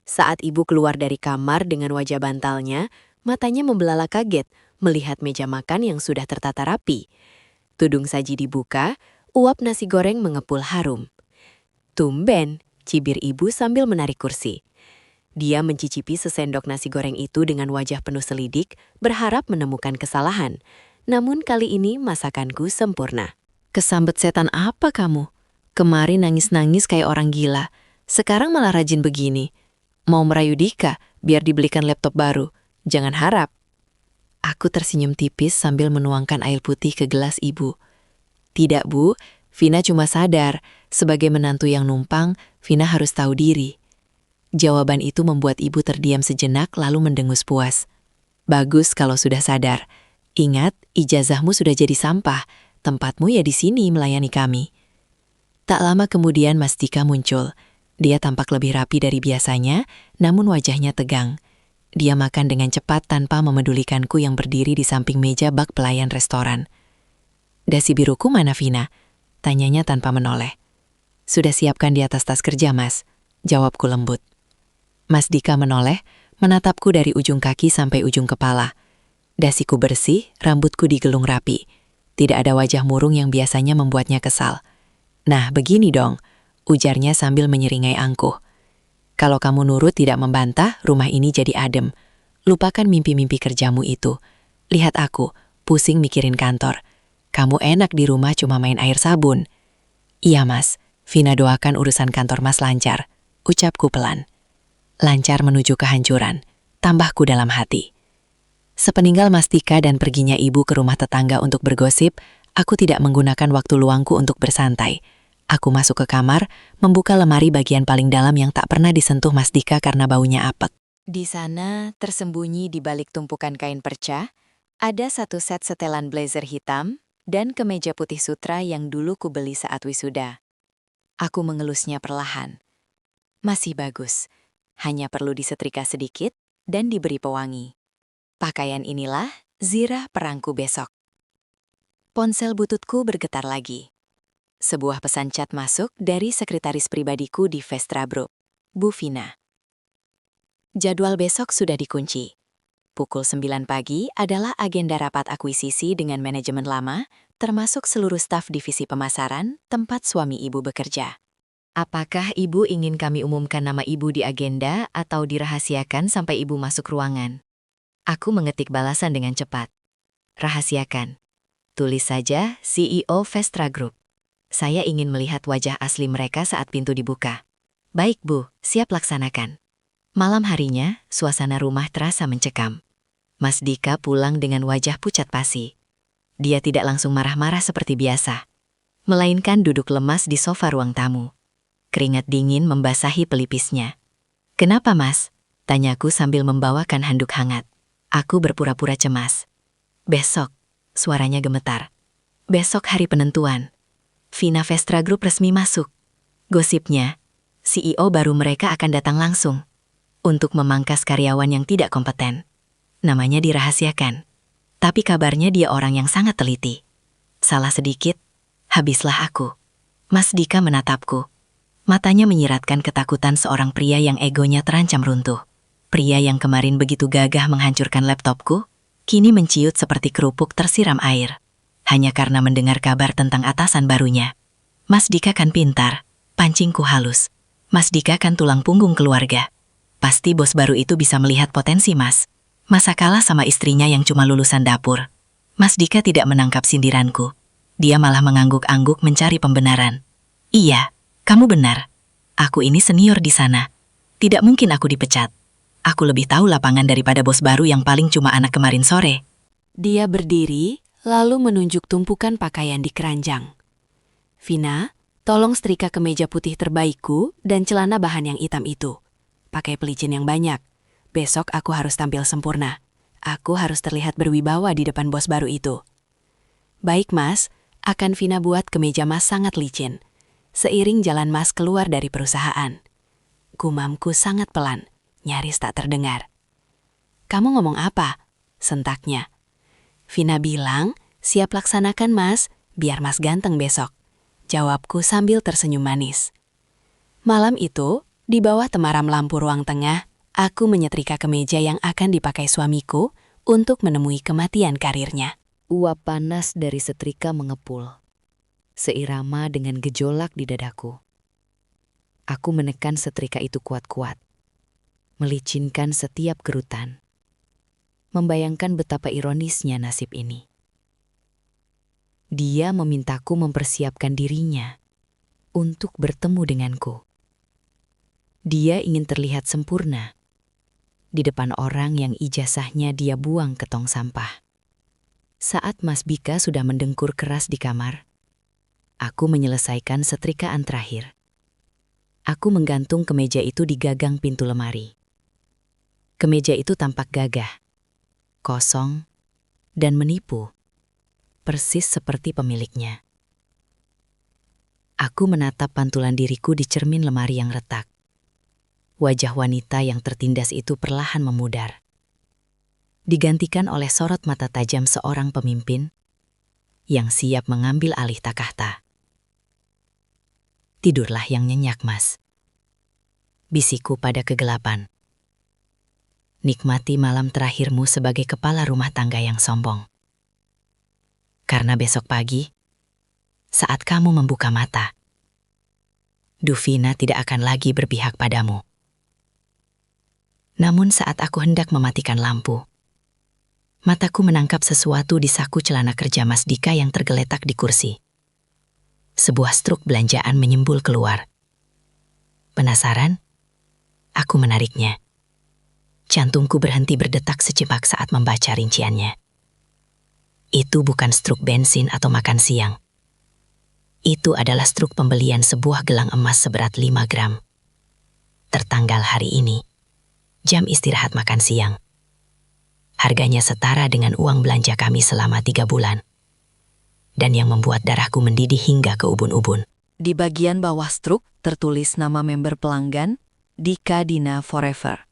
Saat ibu keluar dari kamar dengan wajah bantalnya, matanya membelalak kaget melihat meja makan yang sudah tertata rapi. Tudung saji dibuka, uap nasi goreng mengepul harum. "Tumben," cibir ibu sambil menarik kursi. Dia mencicipi sesendok nasi goreng itu dengan wajah penuh selidik, berharap menemukan kesalahan. Namun kali ini masakanku sempurna. "Kesambet setan apa kamu? Kemarin nangis-nangis kayak orang gila. Sekarang malah rajin begini. Mau merayu Dika biar dibelikan laptop baru. Jangan harap." Aku tersenyum tipis sambil menuangkan air putih ke gelas ibu. "Tidak, Bu. Vina cuma sadar, sebagai menantu yang numpang, Vina harus tahu diri." Jawaban itu membuat ibu terdiam sejenak lalu mendengus puas. "Bagus kalau sudah sadar. Ingat, ijazahmu sudah jadi sampah. Tempatmu ya di sini melayani kami." Tak lama kemudian Mas Dika muncul. Dia tampak lebih rapi dari biasanya, namun wajahnya tegang. Dia makan dengan cepat tanpa memedulikanku yang berdiri di samping meja bak pelayan restoran. "Dasi biruku mana, Vina?" tanyanya tanpa menoleh. "Sudah siapkan di atas tas kerja, Mas," jawabku lembut. Mas Dika menoleh, menatapku dari ujung kaki sampai ujung kepala. Dasiku bersih, rambutku digelung rapi. Tidak ada wajah murung yang biasanya membuatnya kesal. "Nah, begini dong," ujarnya sambil menyeringai angkuh. "Kalau kamu nurut tidak membantah, rumah ini jadi adem. Lupakan mimpi-mimpi kerjamu itu. Lihat aku, pusing mikirin kantor. Kamu enak di rumah cuma main air sabun." "Iya, Mas. Vina doakan urusan kantor Mas lancar," ucapku pelan. Lancar menuju kehancuran, tambahku dalam hati. Sepeninggal Mas Dika dan perginya ibu ke rumah tetangga untuk bergosip, aku tidak menggunakan waktu luangku untuk bersantai. Aku masuk ke kamar, membuka lemari bagian paling dalam yang tak pernah disentuh Mas Dika karena baunya apek. Di sana, tersembunyi di balik tumpukan kain perca, ada satu set setelan blazer hitam dan kemeja putih sutra yang dulu kubeli saat wisuda. Aku mengelusnya perlahan. Masih bagus. Hanya perlu disetrika sedikit dan diberi pewangi. Pakaian inilah zirah perangku besok. Ponsel bututku bergetar lagi. Sebuah pesan chat masuk dari sekretaris pribadiku di Vestra Group, Bu Vina. Jadwal besok sudah dikunci. Pukul 9 pagi adalah agenda rapat akuisisi dengan manajemen lama, termasuk seluruh staf divisi pemasaran tempat suami ibu bekerja. Apakah ibu ingin kami umumkan nama ibu di agenda atau dirahasiakan sampai ibu masuk ruangan? Aku mengetik balasan dengan cepat. Rahasiakan. Tulis saja CEO Vestra Group. Saya ingin melihat wajah asli mereka saat pintu dibuka. Baik, Bu, siap laksanakan. Malam harinya, suasana rumah terasa mencekam. Mas Dika pulang dengan wajah pucat pasi. Dia tidak langsung marah-marah seperti biasa, melainkan duduk lemas di sofa ruang tamu. Keringat dingin membasahi pelipisnya. "Kenapa, Mas?" tanyaku sambil membawakan handuk hangat. Aku berpura-pura cemas. "Besok," suaranya gemetar. "Besok hari penentuan. Vina Vestra Group resmi masuk. Gosipnya, CEO baru mereka akan datang langsung untuk memangkas karyawan yang tidak kompeten. Namanya dirahasiakan. Tapi kabarnya dia orang yang sangat teliti. Salah sedikit, habislah aku." Mas Dika menatapku. Matanya menyiratkan ketakutan seorang pria yang egonya terancam runtuh. Pria yang kemarin begitu gagah menghancurkan laptopku, kini menciut seperti kerupuk tersiram air. Hanya karena mendengar kabar tentang atasan barunya. Mas Dika kan pintar, pancingku halus. Mas Dika kan tulang punggung keluarga. Pasti bos baru itu bisa melihat potensi Mas. Masa kalah sama istrinya yang cuma lulusan dapur. Mas Dika tidak menangkap sindiranku. Dia malah mengangguk-angguk mencari pembenaran. "Iya, kamu benar. Aku ini senior di sana. Tidak mungkin aku dipecat. Aku lebih tahu lapangan daripada bos baru yang paling cuma anak kemarin sore." Dia berdiri, lalu menunjuk tumpukan pakaian di keranjang. "Vina, tolong setrika kemeja putih terbaikku dan celana bahan yang hitam itu. Pakai pelicin yang banyak. Besok aku harus tampil sempurna. Aku harus terlihat berwibawa di depan bos baru itu." "Baik, Mas. Akan Vina buat kemeja Mas sangat licin." Seiring jalan Mas keluar dari perusahaan. Gumamku sangat pelan, nyaris tak terdengar. "Kamu ngomong apa?" sentaknya. "Vina bilang, siap laksanakan Mas, biar Mas ganteng besok." Jawabku sambil tersenyum manis. Malam itu, di bawah temaram lampu ruang tengah, aku menyetrika kemeja yang akan dipakai suamiku untuk menemui kematian karirnya. Uap panas dari setrika mengepul, seirama dengan gejolak di dadaku. Aku menekan setrika itu kuat-kuat, melicinkan setiap gerutan, membayangkan betapa ironisnya nasib ini. Dia memintaku mempersiapkan dirinya untuk bertemu denganku. Dia ingin terlihat sempurna di depan orang yang ijazahnya dia buang ke tong sampah. Saat Mas Bika sudah mendengkur keras di kamar, aku menyelesaikan setrikaan terakhir. Aku menggantung kemeja itu di gagang pintu lemari. Kemeja itu tampak gagah, kosong, dan menipu, persis seperti pemiliknya. Aku menatap pantulan diriku di cermin lemari yang retak. Wajah wanita yang tertindas itu perlahan memudar, digantikan oleh sorot mata tajam seorang pemimpin yang siap mengambil alih takhta. "Tidurlah yang nyenyak, Mas," bisikku pada kegelapan. "Nikmati malam terakhirmu sebagai kepala rumah tangga yang sombong. Karena besok pagi, saat kamu membuka mata, Duvina tidak akan lagi berpihak padamu." Namun saat aku hendak mematikan lampu, mataku menangkap sesuatu di saku celana kerja Mas Dika yang tergeletak di kursi. Sebuah struk belanjaan menyembul keluar. Penasaran? Aku menariknya. Jantungku berhenti berdetak sejenak saat membaca rinciannya. Itu bukan struk bensin atau makan siang. Itu adalah struk pembelian sebuah gelang emas seberat 5 gram. Tertanggal hari ini, jam istirahat makan siang. Harganya setara dengan uang belanja kami selama 3 bulan. Dan yang membuat darahku mendidih hingga ke ubun-ubun. Di bagian bawah struk tertulis nama member pelanggan, Dika Dina Forever.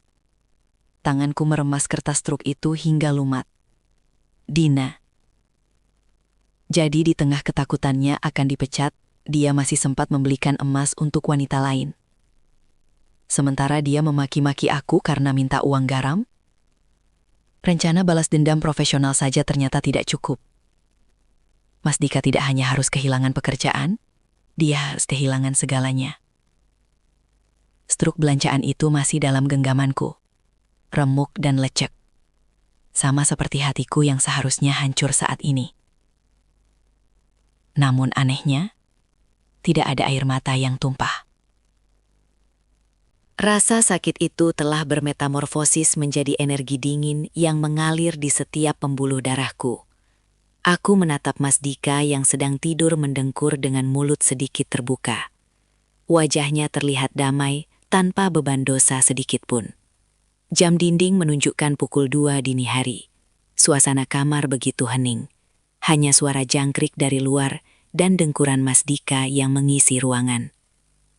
Tanganku meremas kertas struk itu hingga lumat. Dina. Jadi di tengah ketakutannya akan dipecat, dia masih sempat membelikan emas untuk wanita lain. Sementara dia memaki-maki aku karena minta uang garam. Rencana balas dendam profesional saja ternyata tidak cukup. Mas Dika tidak hanya harus kehilangan pekerjaan, dia harus kehilangan segalanya. Struk belanjaan itu masih dalam genggamanku, remuk dan lecek. Sama seperti hatiku yang seharusnya hancur saat ini. Namun anehnya, tidak ada air mata yang tumpah. Rasa sakit itu telah bermetamorfosis menjadi energi dingin yang mengalir di setiap pembuluh darahku. Aku menatap Mas Dika yang sedang tidur mendengkur dengan mulut sedikit terbuka. Wajahnya terlihat damai, tanpa beban dosa sedikit pun. Jam dinding menunjukkan pukul 2 dini hari. Suasana kamar begitu hening. Hanya suara jangkrik dari luar dan dengkuran Mas Dika yang mengisi ruangan.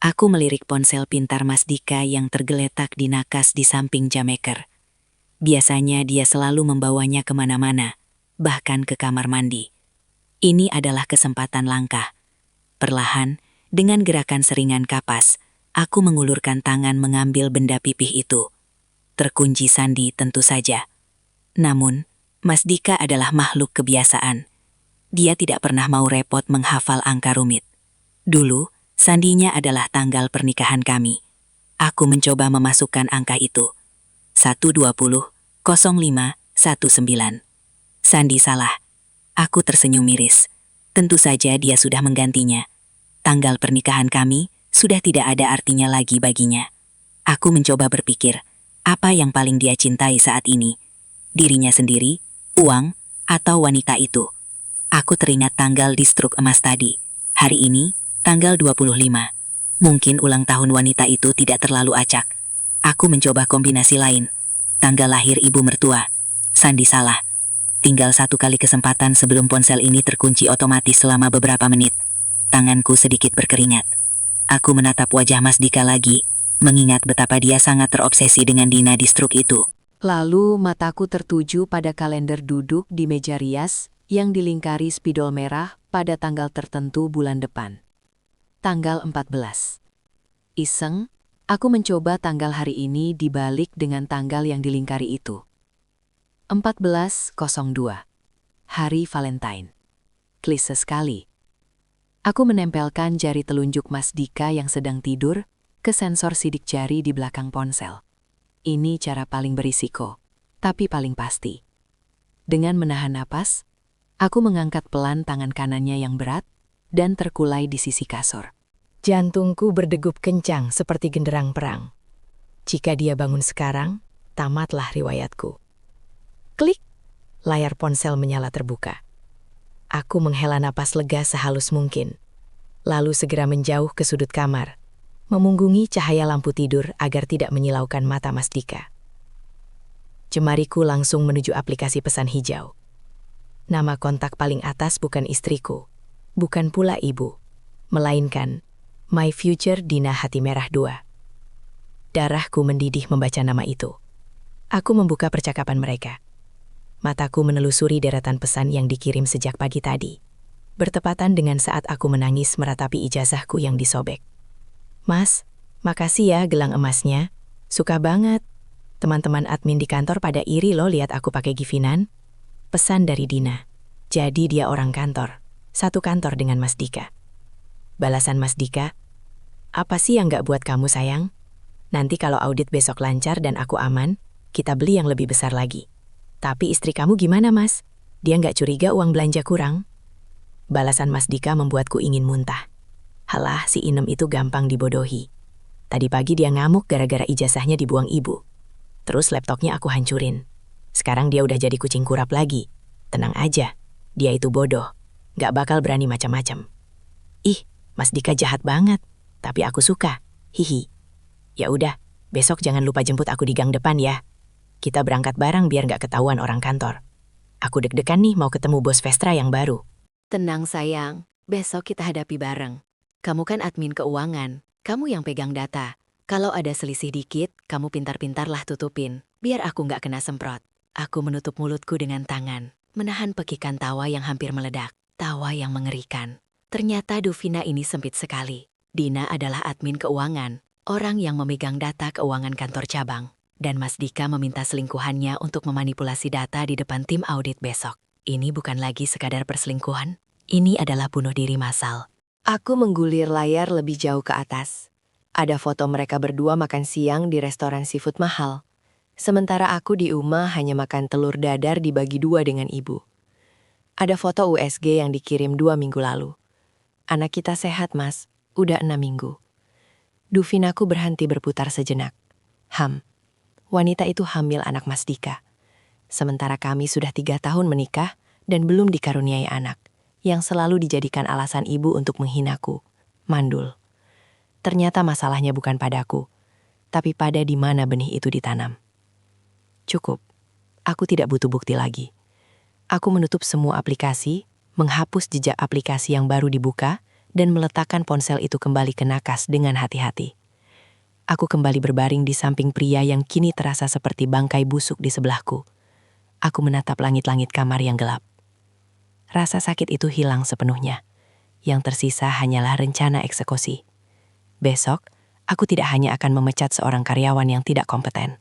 Aku melirik ponsel pintar Mas Dika yang tergeletak di nakas di samping jameker. Biasanya dia selalu membawanya kemana-mana, bahkan ke kamar mandi. Ini adalah kesempatan langka. Perlahan, dengan gerakan seringan kapas, aku mengulurkan tangan mengambil benda pipih itu. Terkunci sandi tentu saja. Namun, Mas Dika adalah makhluk kebiasaan. Dia tidak pernah mau repot menghafal angka rumit. Dulu, sandinya adalah tanggal pernikahan kami. Aku mencoba memasukkan angka itu. 120-05-19. Sandi salah. Aku tersenyum miris. Tentu saja dia sudah menggantinya. Tanggal pernikahan kami sudah tidak ada artinya lagi baginya. Aku mencoba berpikir, apa yang paling dia cintai saat ini? Dirinya sendiri, uang, atau wanita itu? Aku teringat tanggal di struk emas tadi. Hari ini, tanggal 25. Mungkin ulang tahun wanita itu tidak terlalu acak. Aku mencoba kombinasi lain. Tanggal lahir ibu mertua. Sandi salah. Tinggal satu kali kesempatan sebelum ponsel ini terkunci otomatis selama beberapa menit. Tanganku sedikit berkeringat. Aku menatap wajah Mas Dika lagi, mengingat betapa dia sangat terobsesi dengan Dina di struk itu. Lalu mataku tertuju pada kalender duduk di meja rias yang dilingkari spidol merah pada tanggal tertentu bulan depan. Tanggal 14. Iseng, aku mencoba tanggal hari ini dibalik dengan tanggal yang dilingkari itu. 14.02. Hari Valentine. Klise sekali. Aku menempelkan jari telunjuk Mas Dika yang sedang tidur ke sensor sidik jari di belakang ponsel. Ini cara paling berisiko, tapi paling pasti. Dengan menahan napas, aku mengangkat pelan tangan kanannya yang berat dan terkulai di sisi kasur. Jantungku berdegup kencang seperti genderang perang. Jika dia bangun sekarang, tamatlah riwayatku. Klik, layar ponsel menyala terbuka. Aku menghela napas lega sehalus mungkin, lalu segera menjauh ke sudut kamar, memunggungi cahaya lampu tidur agar tidak menyilaukan mata Mas Dika. Jemariku langsung menuju aplikasi pesan hijau. Nama kontak paling atas bukan istriku, bukan pula ibu, melainkan My Future Dina Hati Merah 2. Darahku mendidih membaca nama itu. Aku membuka percakapan mereka. Mataku menelusuri deretan pesan yang dikirim sejak pagi tadi. Bertepatan dengan saat aku menangis meratapi ijazahku yang disobek. Mas, makasih ya gelang emasnya. Suka banget. Teman-teman admin di kantor pada iri loh lihat aku pakai givinan. Pesan dari Dina. Jadi dia orang kantor. Satu kantor dengan Mas Dika. Balasan Mas Dika. Apa sih yang gak buat kamu sayang? Nanti kalau audit besok lancar dan aku aman, kita beli yang lebih besar lagi. Tapi istri kamu gimana Mas? Dia nggak curiga uang belanja kurang? Balasan Mas Dika membuatku ingin muntah. Halah, si Inem itu gampang dibodohi. Tadi pagi dia ngamuk gara-gara ijazahnya dibuang ibu. Terus laptopnya aku hancurin. Sekarang dia udah jadi kucing kurap lagi. Tenang aja, dia itu bodoh. Nggak bakal berani macam-macam. Ih, Mas Dika jahat banget. Tapi aku suka. Hihi. Ya udah, besok jangan lupa jemput aku di gang depan ya. Kita berangkat bareng biar nggak ketahuan orang kantor. Aku deg-degan nih mau ketemu bos Vestra yang baru. Tenang sayang, besok kita hadapi bareng. Kamu kan admin keuangan, kamu yang pegang data. Kalau ada selisih dikit, kamu pintar-pintarlah tutupin, biar aku nggak kena semprot. Aku menutup mulutku dengan tangan, menahan pekikan tawa yang hampir meledak, tawa yang mengerikan. Ternyata Duvina ini sempit sekali. Dina adalah admin keuangan, orang yang memegang data keuangan kantor cabang. Dan Mas Dika meminta selingkuhannya untuk memanipulasi data di depan tim audit besok. Ini bukan lagi sekadar perselingkuhan, ini adalah bunuh diri massal. Aku menggulir layar lebih jauh ke atas. Ada foto mereka berdua makan siang di restoran seafood mahal. Sementara aku di rumah hanya makan telur dadar dibagi dua dengan ibu. Ada foto USG yang dikirim 2 minggu lalu. Anak kita sehat, Mas. Udah 6 minggu. Duvinaku berhenti berputar sejenak. Wanita itu hamil anak Mas Dika. Sementara kami sudah 3 tahun menikah dan belum dikaruniai anak, yang selalu dijadikan alasan ibu untuk menghinaku. Mandul. Ternyata masalahnya bukan padaku, tapi pada di mana benih itu ditanam. Cukup. Aku tidak butuh bukti lagi. Aku menutup semua aplikasi, menghapus jejak aplikasi yang baru dibuka, dan meletakkan ponsel itu kembali ke nakas dengan hati-hati. Aku kembali berbaring di samping pria yang kini terasa seperti bangkai busuk di sebelahku. Aku menatap langit-langit kamar yang gelap. Rasa sakit itu hilang sepenuhnya. Yang tersisa hanyalah rencana eksekusi. Besok, aku tidak hanya akan memecat seorang karyawan yang tidak kompeten.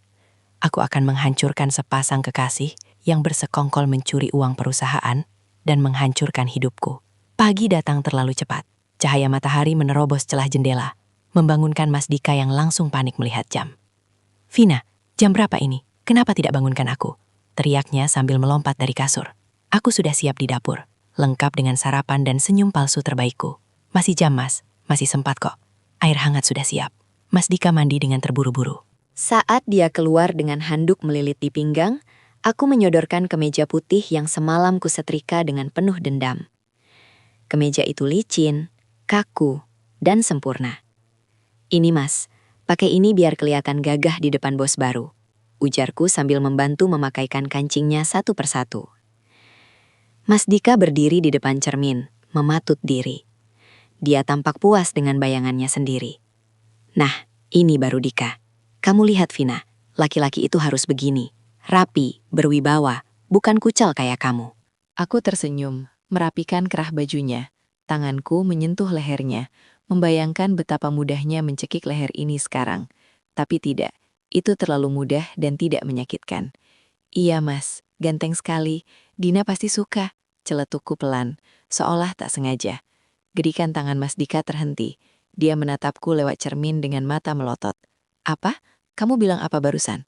Aku akan menghancurkan sepasang kekasih yang bersekongkol mencuri uang perusahaan dan menghancurkan hidupku. Pagi datang terlalu cepat. Cahaya matahari menerobos celah jendela, membangunkan Mas Dika yang langsung panik melihat jam. "Vina, jam berapa ini? Kenapa tidak bangunkan aku?" teriaknya sambil melompat dari kasur. Aku sudah siap di dapur, lengkap dengan sarapan dan senyum palsu terbaikku. "Masih jam, Mas. Masih sempat kok. Air hangat sudah siap." Mas Dika mandi dengan terburu-buru. Saat dia keluar dengan handuk melilit di pinggang, aku menyodorkan kemeja putih yang semalam kusetrika dengan penuh dendam. Kemeja itu licin, kaku, dan sempurna. "Ini Mas, pakai ini biar kelihatan gagah di depan bos baru," ujarku sambil membantu memakaikan kancingnya satu persatu. Mas Dika berdiri di depan cermin, mematut diri. Dia tampak puas dengan bayangannya sendiri. "Nah, ini baru Dika. Kamu lihat Vina, laki-laki itu harus begini, rapi, berwibawa, bukan kucel kayak kamu." Aku tersenyum, merapikan kerah bajunya. Tanganku menyentuh lehernya, membayangkan betapa mudahnya mencekik leher ini sekarang. Tapi tidak, itu terlalu mudah dan tidak menyakitkan. "Iya Mas, ganteng sekali. Dina pasti suka," celetukku pelan, seolah tak sengaja. Gedikan tangan Mas Dika terhenti. Dia menatapku lewat cermin dengan mata melotot. "Apa? Kamu bilang apa barusan?"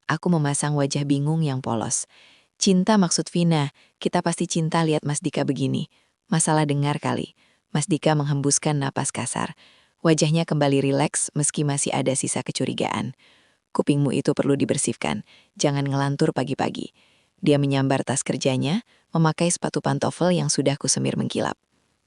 Aku memasang wajah bingung yang polos. "Cinta maksud Vina, kita pasti cinta lihat Mas Dika begini. Masalah dengar kali." Mas Dika menghembuskan napas kasar. Wajahnya kembali rileks meski masih ada sisa kecurigaan. "Kupingmu itu perlu dibersihkan, jangan ngelantur pagi-pagi." Dia menyambar tas kerjanya, memakai sepatu pantofel yang sudah kusemir mengkilap.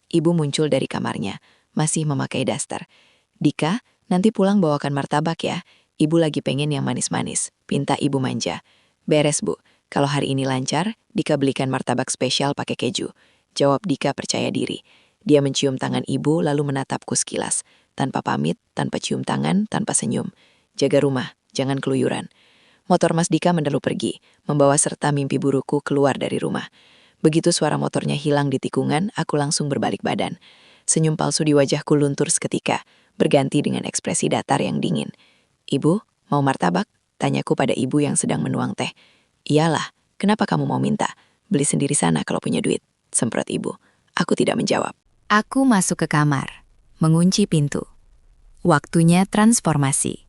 Ibu muncul dari kamarnya, masih memakai daster. "Dika, nanti pulang bawakan martabak ya. Ibu lagi pengen yang manis-manis," pinta ibu manja. "Beres Bu, kalau hari ini lancar, Dika belikan martabak spesial pakai keju," jawab Dika percaya diri. Dia mencium tangan ibu lalu menatapku sekilas, tanpa pamit, tanpa cium tangan, tanpa senyum. "Jaga rumah, jangan keluyuran." Motor Mas Dika mendalu pergi, membawa serta mimpi burukku keluar dari rumah. Begitu suara motornya hilang di tikungan, aku langsung berbalik badan. Senyum palsu di wajahku luntur seketika, berganti dengan ekspresi datar yang dingin. "Ibu, mau martabak?" tanyaku pada ibu yang sedang menuang teh. "Iyalah, kenapa kamu mau minta? Beli sendiri sana kalau punya duit," semprot ibu. Aku tidak menjawab. Aku masuk ke kamar, mengunci pintu. Waktunya transformasi.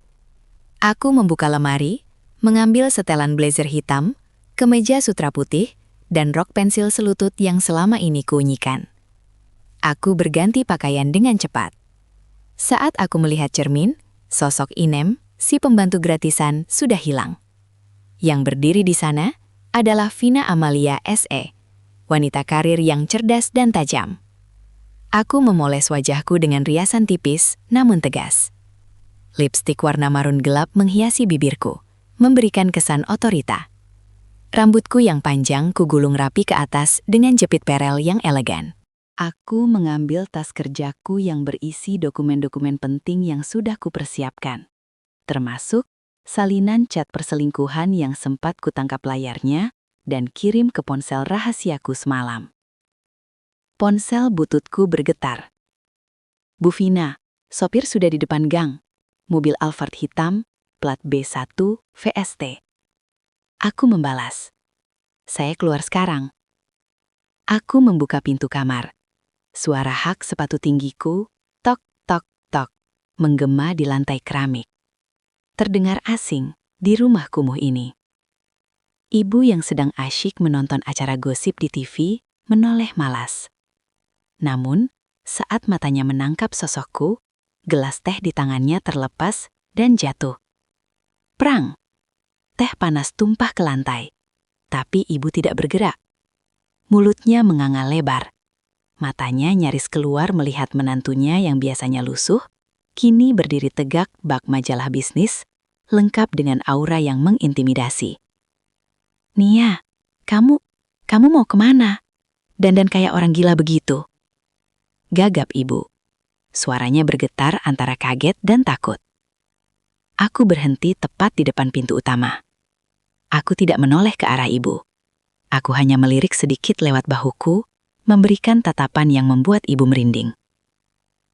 Aku membuka lemari, mengambil setelan blazer hitam, kemeja sutra putih, dan rok pensil selutut yang selama ini kuunyikan. Aku berganti pakaian dengan cepat. Saat aku melihat cermin, sosok Inem, si pembantu gratisan, sudah hilang. Yang berdiri di sana adalah Vina Amalia SE, wanita karir yang cerdas dan tajam. Aku memoles wajahku dengan riasan tipis, namun tegas. Lipstik warna marun gelap menghiasi bibirku, memberikan kesan otorita. Rambutku yang panjang kugulung rapi ke atas dengan jepit perel yang elegan. Aku mengambil tas kerjaku yang berisi dokumen-dokumen penting yang sudah kupersiapkan. Termasuk salinan chat perselingkuhan yang sempat kutangkap layarnya dan kirim ke ponsel rahasiaku semalam. Ponsel bututku bergetar. "Bu Vina, sopir sudah di depan gang. Mobil Alphard hitam, plat B1, VST." Aku membalas. "Saya keluar sekarang." Aku membuka pintu kamar. Suara hak sepatu tinggiku, tok, tok, tok, menggema di lantai keramik. Terdengar asing di rumah kumuh ini. Ibu yang sedang asyik menonton acara gosip di TV menoleh malas. Namun, saat matanya menangkap sosokku, gelas teh di tangannya terlepas dan jatuh. Prang! Teh panas tumpah ke lantai. Tapi ibu tidak bergerak. Mulutnya menganga lebar. Matanya nyaris keluar melihat menantunya yang biasanya lusuh, kini berdiri tegak bak majalah bisnis, lengkap dengan aura yang mengintimidasi. "Nia, kamu mau kemana? Dandan kayak orang gila begitu." Gagap ibu. Suaranya bergetar antara kaget dan takut. Aku berhenti tepat di depan pintu utama. Aku tidak menoleh ke arah ibu. Aku hanya melirik sedikit lewat bahuku, memberikan tatapan yang membuat ibu merinding.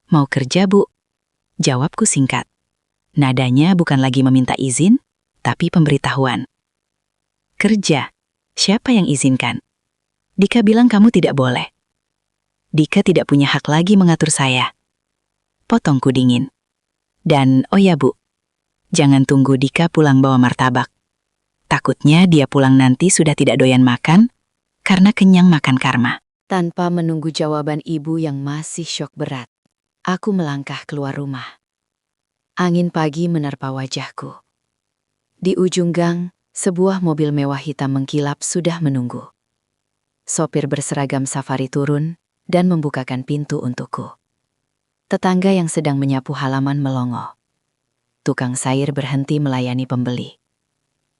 "Mau kerja, Bu?" Jawabku singkat. Nadanya bukan lagi meminta izin, tapi pemberitahuan. "Kerja? Siapa yang izinkan? Dika bilang kamu tidak boleh." "Dika tidak punya hak lagi mengatur saya." Potongku dingin. "Dan oh ya Bu, jangan tunggu Dika pulang bawa martabak. Takutnya dia pulang nanti sudah tidak doyan makan, karena kenyang makan karma." Tanpa menunggu jawaban ibu yang masih syok berat, aku melangkah keluar rumah. Angin pagi menerpa wajahku. Di ujung gang, sebuah mobil mewah hitam mengkilap sudah menunggu. Sopir berseragam safari turun dan membukakan pintu untukku. Tetangga yang sedang menyapu halaman melongo. Tukang sayur berhenti melayani pembeli.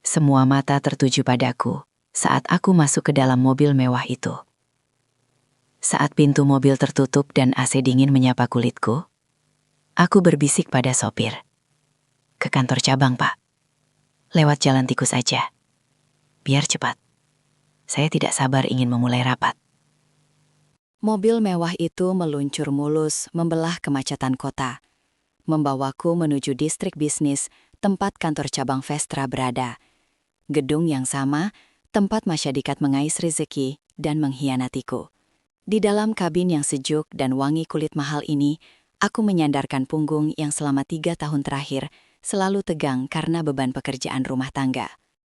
Semua mata tertuju padaku saat aku masuk ke dalam mobil mewah itu. Saat pintu mobil tertutup dan AC dingin menyapa kulitku, aku berbisik pada sopir. "Ke kantor cabang, Pak. Lewat jalan tikus aja. Biar cepat. Saya tidak sabar ingin memulai rapat." Mobil mewah itu meluncur mulus membelah kemacetan kota, membawaku menuju distrik bisnis tempat kantor cabang Vestra berada. Gedung yang sama, tempat masyadikat mengais rezeki dan mengkhianatiku. Di dalam kabin yang sejuk dan wangi kulit mahal ini, aku menyandarkan punggung yang selama 3 tahun terakhir selalu tegang karena beban pekerjaan rumah tangga.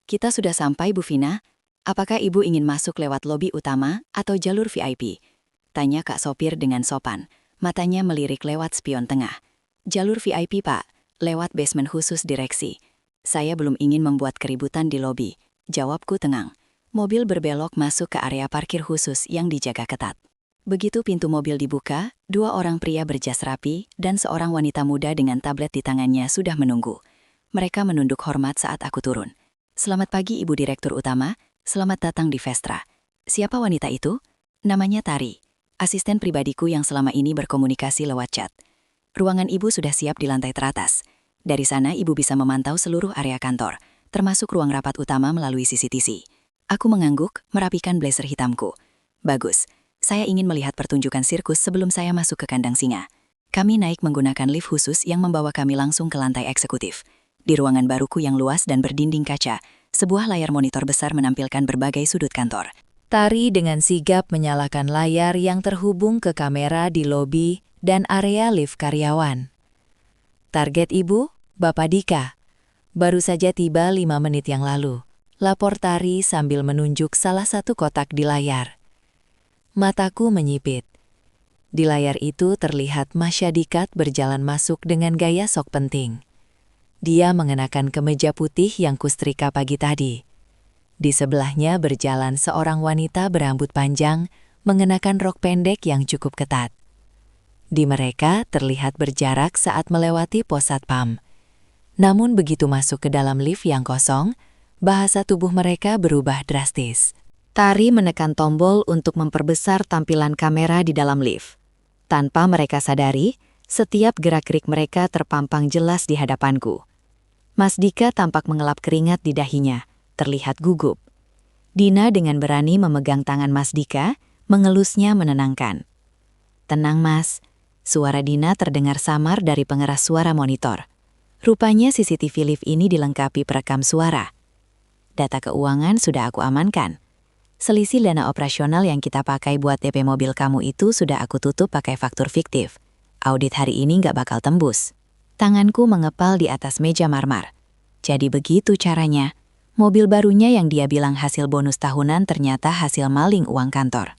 "Kita sudah sampai, Bu Vina. Apakah Ibu ingin masuk lewat lobi utama atau jalur VIP?" Tanya Kak sopir dengan sopan. Matanya melirik lewat spion tengah. "Jalur VIP, Pak. Lewat basement khusus direksi. Saya belum ingin membuat keributan di lobi." Jawabku tenang. Mobil berbelok masuk ke area parkir khusus yang dijaga ketat. Begitu pintu mobil dibuka, 2 orang pria berjas rapi dan seorang wanita muda dengan tablet di tangannya sudah menunggu. Mereka menunduk hormat saat aku turun. "Selamat pagi Ibu Direktur Utama, selamat datang di Vestra." "Siapa wanita itu?" "Namanya Tari, asisten pribadiku yang selama ini berkomunikasi lewat chat. Ruangan Ibu sudah siap di lantai teratas. Dari sana Ibu bisa memantau seluruh area kantor, termasuk ruang rapat utama melalui CCTV." Aku mengangguk, merapikan blazer hitamku. "Bagus. Saya ingin melihat pertunjukan sirkus sebelum saya masuk ke kandang singa." Kami naik menggunakan lift khusus yang membawa kami langsung ke lantai eksekutif. Di ruangan baruku yang luas dan berdinding kaca, sebuah layar monitor besar menampilkan berbagai sudut kantor. Tari dengan sigap menyalakan layar yang terhubung ke kamera di lobi dan area lift karyawan. "Target Ibu, Bapak Dika. Baru saja tiba 5 menit yang lalu," lapor Tari sambil menunjuk salah satu kotak di layar. Mataku menyipit. Di layar itu terlihat masyadikat berjalan masuk dengan gaya sok penting. Dia mengenakan kemeja putih yang kustrika pagi tadi. Di sebelahnya berjalan seorang wanita berambut panjang, mengenakan rok pendek yang cukup ketat. Di mereka terlihat berjarak saat melewati pos satpam. Namun begitu masuk ke dalam lift yang kosong, bahasa tubuh mereka berubah drastis. Tari menekan tombol untuk memperbesar tampilan kamera di dalam lift. Tanpa mereka sadari, setiap gerak-gerik mereka terpampang jelas di hadapanku. Mas Dika tampak mengelap keringat di dahinya, terlihat gugup. Dina dengan berani memegang tangan Mas Dika, mengelusnya menenangkan. "Tenang Mas." Suara Dina terdengar samar dari pengeras suara monitor. Rupanya CCTV lift ini dilengkapi perekam suara. "Data keuangan sudah aku amankan. Selisih dana operasional yang kita pakai buat DP mobil kamu itu sudah aku tutup pakai faktur fiktif. Audit hari ini nggak bakal tembus." Tanganku mengepal di atas meja marmar. Jadi begitu caranya. Mobil barunya yang dia bilang hasil bonus tahunan ternyata hasil maling uang kantor.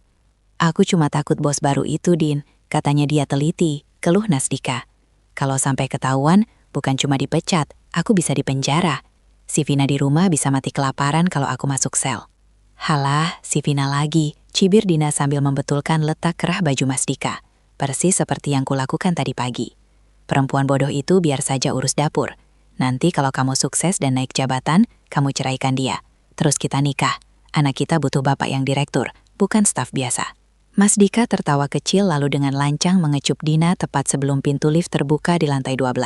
"Aku cuma takut bos baru itu, Din. Katanya dia teliti, keluh Nasdika. Kalau sampai ketahuan, bukan cuma dipecat, aku bisa dipenjara. Si Vina di rumah bisa mati kelaparan kalau aku masuk sel. Halah, si Vina lagi, cibir Dina sambil membetulkan letak kerah baju Masdika. Persis seperti yang kulakukan tadi pagi. Perempuan bodoh itu biar saja urus dapur. Nanti kalau kamu sukses dan naik jabatan, kamu ceraikan dia. Terus kita nikah. Anak kita butuh bapak yang direktur, bukan staf biasa. Masdika tertawa kecil lalu dengan lancang mengecup Dina tepat sebelum pintu lift terbuka di lantai 12.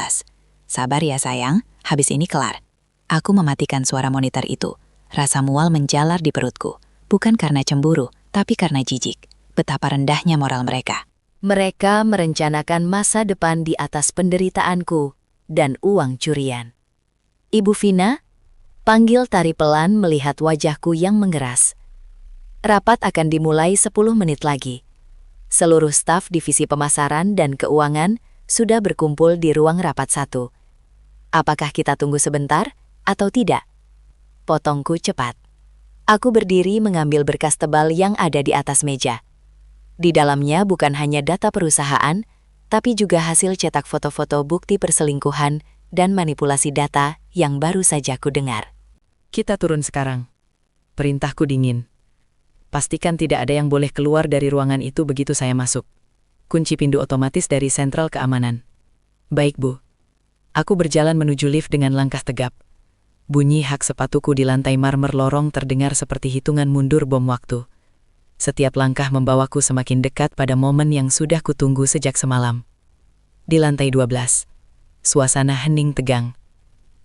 Sabar ya sayang, habis ini kelar. Aku mematikan suara monitor itu. Rasa mual menjalar di perutku. Bukan karena cemburu, tapi karena jijik. Betapa rendahnya moral mereka. Mereka merencanakan masa depan di atas penderitaanku dan uang curian. Ibu Vina, panggil Tari pelan melihat wajahku yang mengeras. Rapat akan dimulai 10 menit lagi. Seluruh staf divisi pemasaran dan keuangan sudah berkumpul di ruang rapat 1. Apakah kita tunggu sebentar atau tidak? Potongku cepat. Aku berdiri mengambil berkas tebal yang ada di atas meja. Di dalamnya bukan hanya data perusahaan, tapi juga hasil cetak foto-foto bukti perselingkuhan dan manipulasi data yang baru saja ku dengar. Kita turun sekarang. Perintahku dingin. Pastikan tidak ada yang boleh keluar dari ruangan itu begitu saya masuk. Kunci pintu otomatis dari sentral keamanan. Baik, Bu. Aku berjalan menuju lift dengan langkah tegap. Bunyi hak sepatuku di lantai marmer lorong terdengar seperti hitungan mundur bom waktu. Setiap langkah membawaku semakin dekat pada momen yang sudah kutunggu sejak semalam. Di lantai 12, suasana hening tegang.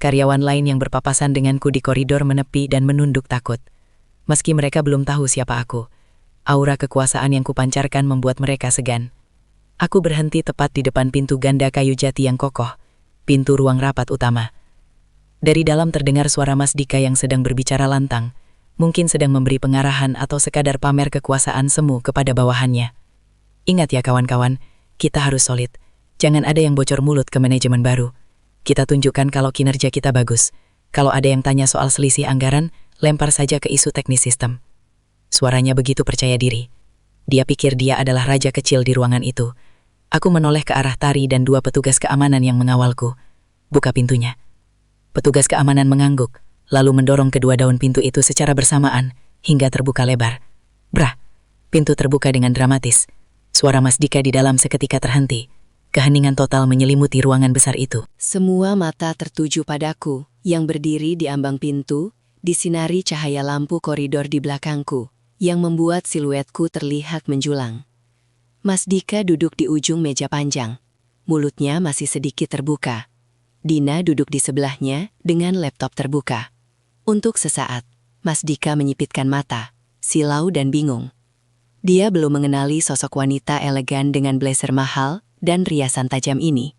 Karyawan lain yang berpapasan denganku di koridor menepi dan menunduk takut. Meski mereka belum tahu siapa aku, aura kekuasaan yang kupancarkan membuat mereka segan. Aku berhenti tepat di depan pintu ganda kayu jati yang kokoh, pintu ruang rapat utama. Dari dalam terdengar suara Masdika yang sedang berbicara lantang, mungkin sedang memberi pengarahan atau sekadar pamer kekuasaan semu kepada bawahannya. Ingat ya kawan-kawan, kita harus solid. Jangan ada yang bocor mulut ke manajemen baru. Kita tunjukkan kalau kinerja kita bagus. Kalau ada yang tanya soal selisih anggaran, lempar saja ke isu teknis sistem. Suaranya begitu percaya diri. Dia pikir dia adalah raja kecil di ruangan itu. Aku menoleh ke arah Tari dan 2 petugas keamanan yang mengawalku. Buka pintunya. Petugas keamanan mengangguk, lalu mendorong kedua daun pintu itu secara bersamaan, hingga terbuka lebar. Brah! Pintu terbuka dengan dramatis. Suara Masdika di dalam seketika terhenti. Keheningan total menyelimuti ruangan besar itu. Semua mata tertuju padaku, yang berdiri di ambang pintu, disinari cahaya lampu koridor di belakangku, yang membuat siluetku terlihat menjulang. Masdika duduk di ujung meja panjang. Mulutnya masih sedikit terbuka. Dina duduk di sebelahnya dengan laptop terbuka. Untuk sesaat, Masdika menyipitkan mata, silau dan bingung. Dia belum mengenali sosok wanita elegan dengan blazer mahal dan riasan tajam ini.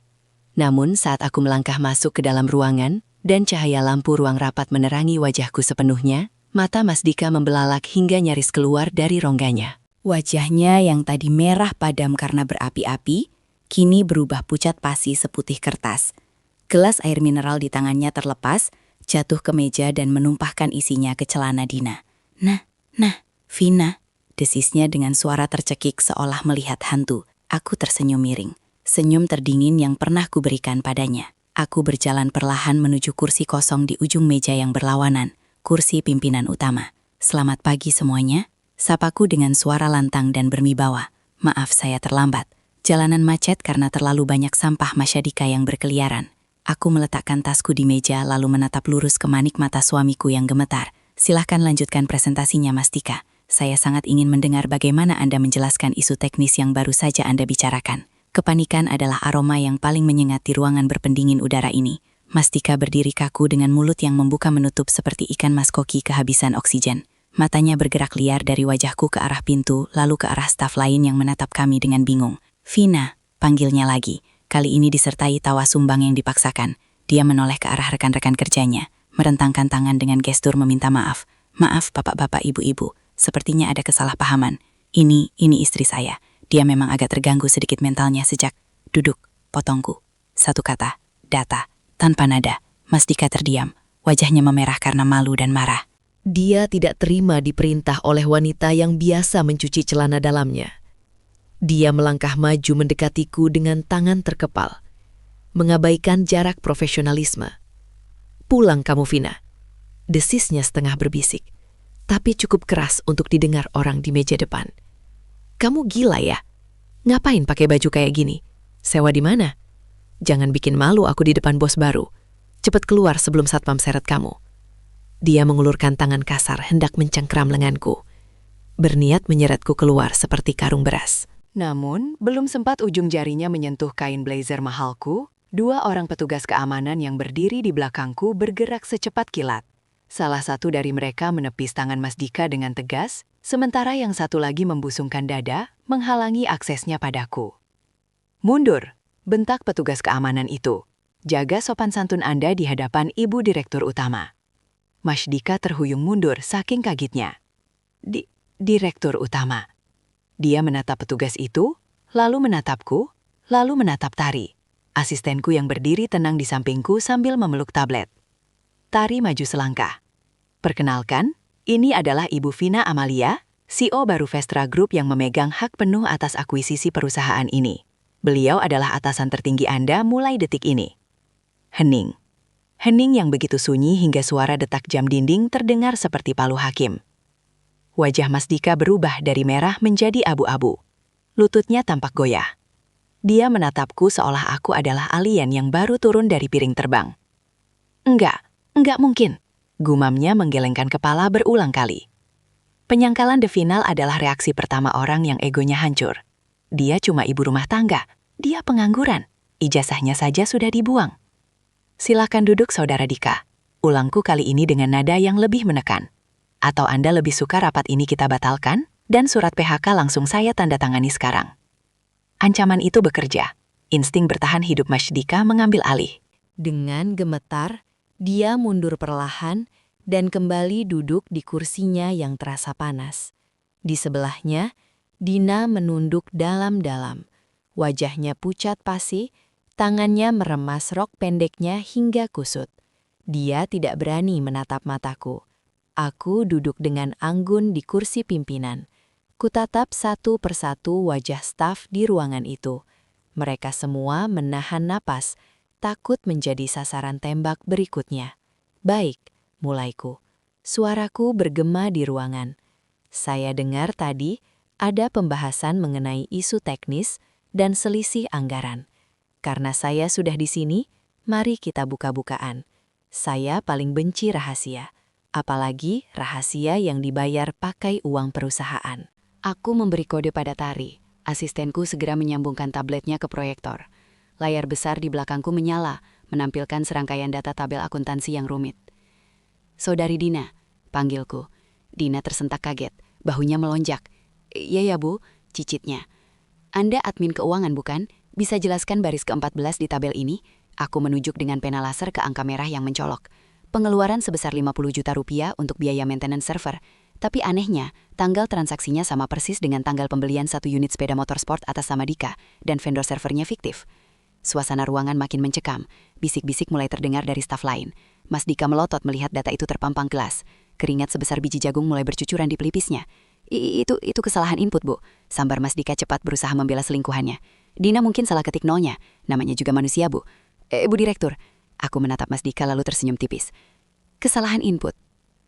Namun saat aku melangkah masuk ke dalam ruangan dan cahaya lampu ruang rapat menerangi wajahku sepenuhnya, mata Masdika membelalak hingga nyaris keluar dari rongganya. Wajahnya yang tadi merah padam karena berapi-api, kini berubah pucat pasi seputih kertas. Gelas air mineral di tangannya terlepas, jatuh ke meja dan menumpahkan isinya ke celana Dina. Nah, Vina, desisnya dengan suara tercekik seolah melihat hantu. Aku tersenyum miring, senyum terdingin yang pernah kuberikan padanya. Aku berjalan perlahan menuju kursi kosong di ujung meja yang berlawanan, kursi pimpinan utama. Selamat pagi semuanya, sapaku dengan suara lantang dan berwibawa. Maaf saya terlambat, jalanan macet karena terlalu banyak sampah Masyadika yang berkeliaran. Aku meletakkan tasku di meja lalu menatap lurus ke manik mata suamiku yang gemetar. Silahkan lanjutkan presentasinya Masdika. Saya sangat ingin mendengar bagaimana Anda menjelaskan isu teknis yang baru saja Anda bicarakan. Kepanikan adalah aroma yang paling menyengat di ruangan berpendingin udara ini. Masdika berdiri kaku dengan mulut yang membuka menutup seperti ikan mas koki kehabisan oksigen. Matanya bergerak liar dari wajahku ke arah pintu, lalu ke arah staf lain yang menatap kami dengan bingung. Vina, panggilnya lagi. Kali ini disertai tawa sumbang yang dipaksakan. Dia menoleh ke arah rekan-rekan kerjanya, merentangkan tangan dengan gestur meminta maaf. Maaf bapak-bapak ibu-ibu, sepertinya ada kesalahpahaman. Ini istri saya. Dia memang agak terganggu sedikit mentalnya sejak duduk, potongku. Satu kata, data, tanpa nada. Masdika terdiam, wajahnya memerah karena malu dan marah. Dia tidak terima diperintah oleh wanita yang biasa mencuci celana dalamnya. Dia melangkah maju mendekatiku dengan tangan terkepal, mengabaikan jarak profesionalisme. "Pulang kamu, Vina." Desisnya setengah berbisik, tapi cukup keras untuk didengar orang di meja depan. "Kamu gila ya? Ngapain pakai baju kayak gini? Sewa di mana? Jangan bikin malu aku di depan bos baru. Cepat keluar sebelum satpam seret kamu." Dia mengulurkan tangan kasar hendak mencengkram lenganku, berniat menyeretku keluar seperti karung beras. Namun, belum sempat ujung jarinya menyentuh kain blazer mahalku, dua orang petugas keamanan yang berdiri di belakangku bergerak secepat kilat. Salah satu dari mereka menepis tangan Mas Dika dengan tegas, sementara yang satu lagi membusungkan dada, menghalangi aksesnya padaku. "Mundur!" bentak petugas keamanan itu. "Jaga sopan santun Anda di hadapan Ibu Direktur Utama." Mas Dika terhuyung mundur saking kagetnya. Direktur Utama." Dia menatap petugas itu, lalu menatapku, lalu menatap Tari, asistenku yang berdiri tenang di sampingku sambil memeluk tablet. Tari maju selangkah. "Perkenalkan, ini adalah Ibu Vina Amalia, CEO baru Vestra Group yang memegang hak penuh atas akuisisi perusahaan ini. Beliau adalah atasan tertinggi Anda mulai detik ini." Hening. Hening yang begitu sunyi hingga suara detak jam dinding terdengar seperti palu hakim. Wajah Mas Dika berubah dari merah menjadi abu-abu. Lututnya tampak goyah. Dia menatapku seolah aku adalah alien yang baru turun dari piring terbang. Enggak mungkin," gumamnya menggelengkan kepala berulang kali. Penyangkalan The Final adalah reaksi pertama orang yang egonya hancur. Dia cuma ibu rumah tangga, dia pengangguran, ijazahnya saja sudah dibuang. "Silakan duduk Saudara Dika," ulangku kali ini dengan nada yang lebih menekan. "Atau Anda lebih suka rapat ini kita batalkan, dan surat PHK langsung saya tanda tangani sekarang." Ancaman itu bekerja. Insting bertahan hidup Mas Dika mengambil alih. Dengan gemetar, dia mundur perlahan dan kembali duduk di kursinya yang terasa panas. Di sebelahnya, Dina menunduk dalam-dalam. Wajahnya pucat pasi, tangannya meremas rok pendeknya hingga kusut. Dia tidak berani menatap mataku. Aku duduk dengan anggun di kursi pimpinan. Kutatap satu persatu wajah staf di ruangan itu. Mereka semua menahan napas, takut menjadi sasaran tembak berikutnya. "Baik," mulaiku. Suaraku bergema di ruangan. "Saya dengar tadi ada pembahasan mengenai isu teknis dan selisih anggaran. Karena saya sudah di sini, mari kita buka-bukaan. Saya paling benci rahasia, apalagi rahasia yang dibayar pakai uang perusahaan." Aku memberi kode pada Tari. Asistenku segera menyambungkan tabletnya ke proyektor. Layar besar di belakangku menyala, menampilkan serangkaian data tabel akuntansi yang rumit. "Saudari Dina," panggilku. Dina tersentak kaget, bahunya melonjak. "Iya ya Bu," cicitnya. "Anda admin keuangan bukan? Bisa jelaskan baris ke-14 di tabel ini?" Aku menunjuk dengan pena laser ke angka merah yang mencolok. "Pengeluaran sebesar 50 juta rupiah untuk biaya maintenance server. Tapi anehnya, tanggal transaksinya sama persis dengan tanggal pembelian 1 unit sepeda motor sport atas nama Dika, dan vendor servernya fiktif." Suasana ruangan makin mencekam, bisik-bisik mulai terdengar dari staf lain. Mas Dika melotot melihat data itu terpampang gelas. Keringat sebesar biji jagung mulai bercucuran di pelipisnya. Itu kesalahan input, Bu," sambar Mas Dika cepat berusaha membela selingkuhannya. "Dina mungkin salah ketik nolnya, namanya juga manusia, Bu." Bu Direktur." Aku menatap Mas Dika lalu tersenyum tipis. "Kesalahan input.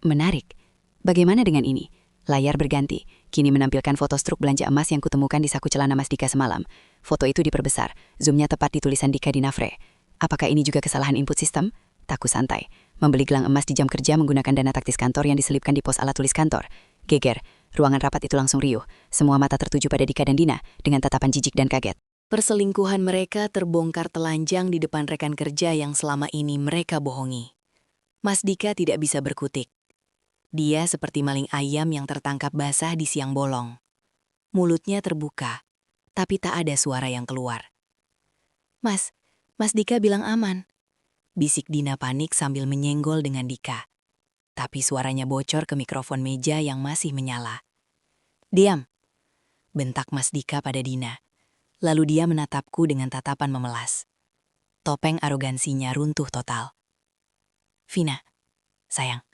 Menarik. Bagaimana dengan ini?" Layar berganti, kini menampilkan foto struk belanja emas yang kutemukan di saku celana Mas Dika semalam. Foto itu diperbesar, zoomnya tepat di tulisan Dika di Nafre. Apakah ini juga kesalahan input sistem? Takku santai. Membeli gelang emas di jam kerja menggunakan dana taktis kantor yang diselipkan di pos alat tulis kantor. Geger, ruangan rapat itu langsung riuh. Semua mata tertuju pada Dika dan Dina dengan tatapan jijik dan kaget. Perselingkuhan mereka terbongkar telanjang di depan rekan kerja yang selama ini mereka bohongi. Mas Dika tidak bisa berkutik. Dia seperti maling ayam yang tertangkap basah di siang bolong. Mulutnya terbuka, tapi tak ada suara yang keluar. Mas Dika bilang aman," bisik Dina panik sambil menyenggol dengan Dika. Tapi suaranya bocor ke mikrofon meja yang masih menyala. "Diam," bentak Mas Dika pada Dina. Lalu dia menatapku dengan tatapan memelas. Topeng arogansinya runtuh total. "Vina, sayang,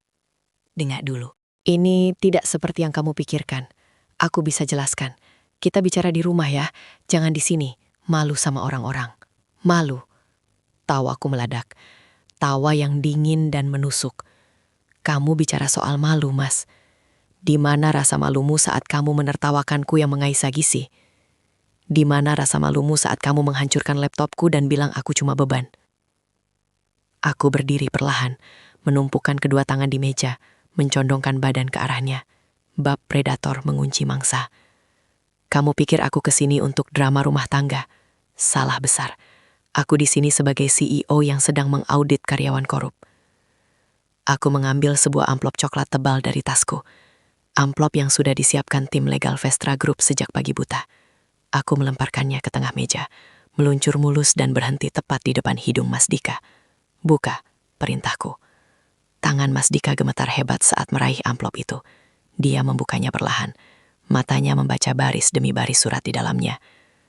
dengar dulu." "Ini tidak seperti yang kamu pikirkan. Aku bisa jelaskan. Kita bicara di rumah ya, jangan di sini. Malu sama orang-orang. Malu. Tawaku meledak. Tawa yang dingin dan menusuk. Kamu bicara soal malu, Mas. Di mana rasa malumu saat kamu menertawakanku yang mengaisah-gisi? Di mana rasa malumu saat kamu menghancurkan laptopku dan bilang aku cuma beban? Aku berdiri perlahan, menumpukan kedua tangan di meja, mencondongkan badan ke arahnya. Bab predator mengunci mangsa. Kamu pikir aku kesini untuk drama rumah tangga? Salah besar. Aku di sini sebagai CEO yang sedang mengaudit karyawan korup. Aku mengambil sebuah amplop coklat tebal dari tasku. Amplop yang sudah disiapkan tim legal Vestra Group sejak pagi buta. Aku melemparkannya ke tengah meja, meluncur mulus dan berhenti tepat di depan hidung Mas Dika. Buka, perintahku. Tangan Mas Dika gemetar hebat saat meraih amplop itu. Dia membukanya perlahan. Matanya membaca baris demi baris surat di dalamnya.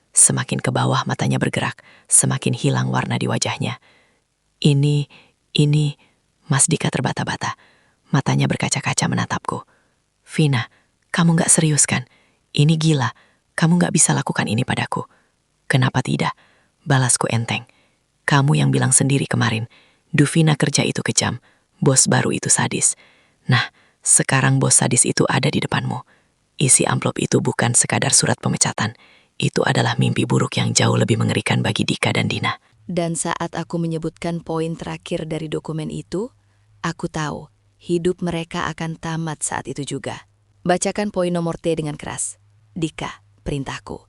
Semakin ke bawah matanya bergerak, semakin hilang warna di wajahnya. Ini, Mas Dika terbata-bata. Matanya berkaca-kaca menatapku. Vina, kamu gak serius kan? Ini gila, kamu gak bisa lakukan ini padaku. Kenapa tidak? Balasku enteng. Kamu yang bilang sendiri kemarin, Duvina kerja itu kejam, bos baru itu sadis. Nah, sekarang bos sadis itu ada di depanmu. Isi amplop itu bukan sekadar surat pemecatan. Itu adalah mimpi buruk yang jauh lebih mengerikan bagi Dika dan Dina. Dan saat aku menyebutkan poin terakhir dari dokumen itu, aku tahu hidup mereka akan tamat saat itu juga. Bacakan poin nomor T dengan keras. Dika, perintahku.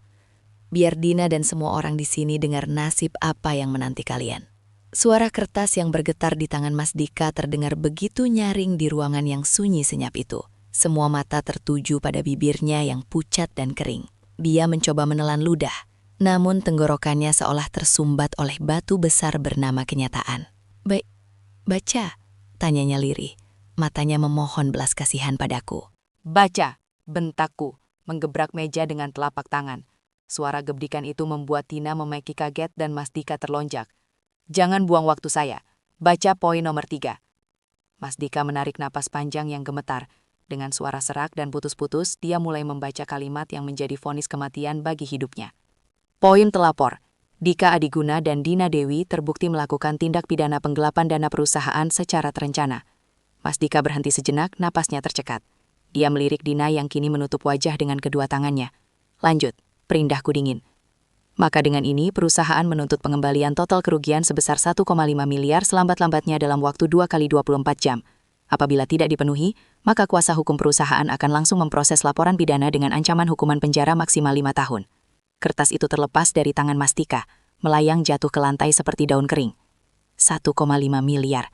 Biar Dina dan semua orang di sini dengar nasib apa yang menanti kalian. Suara kertas yang bergetar di tangan Mas Dika terdengar begitu nyaring di ruangan yang sunyi senyap itu. Semua mata tertuju pada bibirnya yang pucat dan kering. Dia mencoba menelan ludah, namun tenggorokannya seolah tersumbat oleh batu besar bernama kenyataan. Baca, tanyanya lirih. Matanya memohon belas kasihan padaku. Baca, bentakku, menggebrak meja dengan telapak tangan. Suara gebdikan itu membuat Tina Memaiki kaget dan Mas Dika terlonjak. Jangan buang waktu saya. Baca poin nomor 3. Mas Dika menarik napas panjang yang gemetar. Dengan suara serak dan putus-putus, dia mulai membaca kalimat yang menjadi vonis kematian bagi hidupnya. Poin telapor. Dika Adiguna dan Dina Dewi terbukti melakukan tindak pidana penggelapan dana perusahaan secara terencana. Mas Dika berhenti sejenak, napasnya tercekat. Dia melirik Dina yang kini menutup wajah dengan kedua tangannya. Lanjut, perindahku dingin. Maka dengan ini, perusahaan menuntut pengembalian total kerugian sebesar 1,5 miliar selambat-lambatnya dalam waktu 2 kali 24 jam. Apabila tidak dipenuhi, maka kuasa hukum perusahaan akan langsung memproses laporan pidana dengan ancaman hukuman penjara maksimal 5 tahun. Kertas itu terlepas dari tangan Mas Dika, melayang jatuh ke lantai seperti daun kering. 1,5 miliar.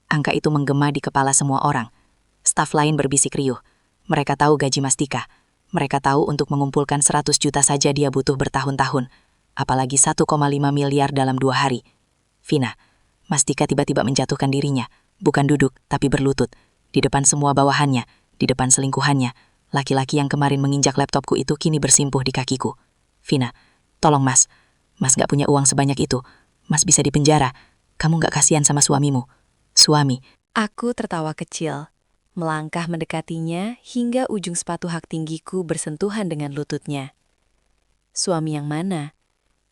Angka itu menggema di kepala semua orang. Staf lain berbisik riuh. Mereka tahu gaji Mas Dika. Mereka tahu untuk mengumpulkan 100 juta saja dia butuh bertahun-tahun. Apalagi 1,5 miliar dalam 2 hari. Vina, Mas Dika tiba-tiba menjatuhkan dirinya. Bukan duduk, tapi berlutut. Di depan semua bawahannya, di depan selingkuhannya. Laki-laki yang kemarin menginjak laptopku itu kini bersimpuh di kakiku. Vina, tolong Mas. Mas gak punya uang sebanyak itu. Mas bisa dipenjara. Kamu gak kasihan sama suamimu. Suami. Aku tertawa kecil, melangkah mendekatinya hingga ujung sepatu hak tinggiku bersentuhan dengan lututnya. Suami yang mana?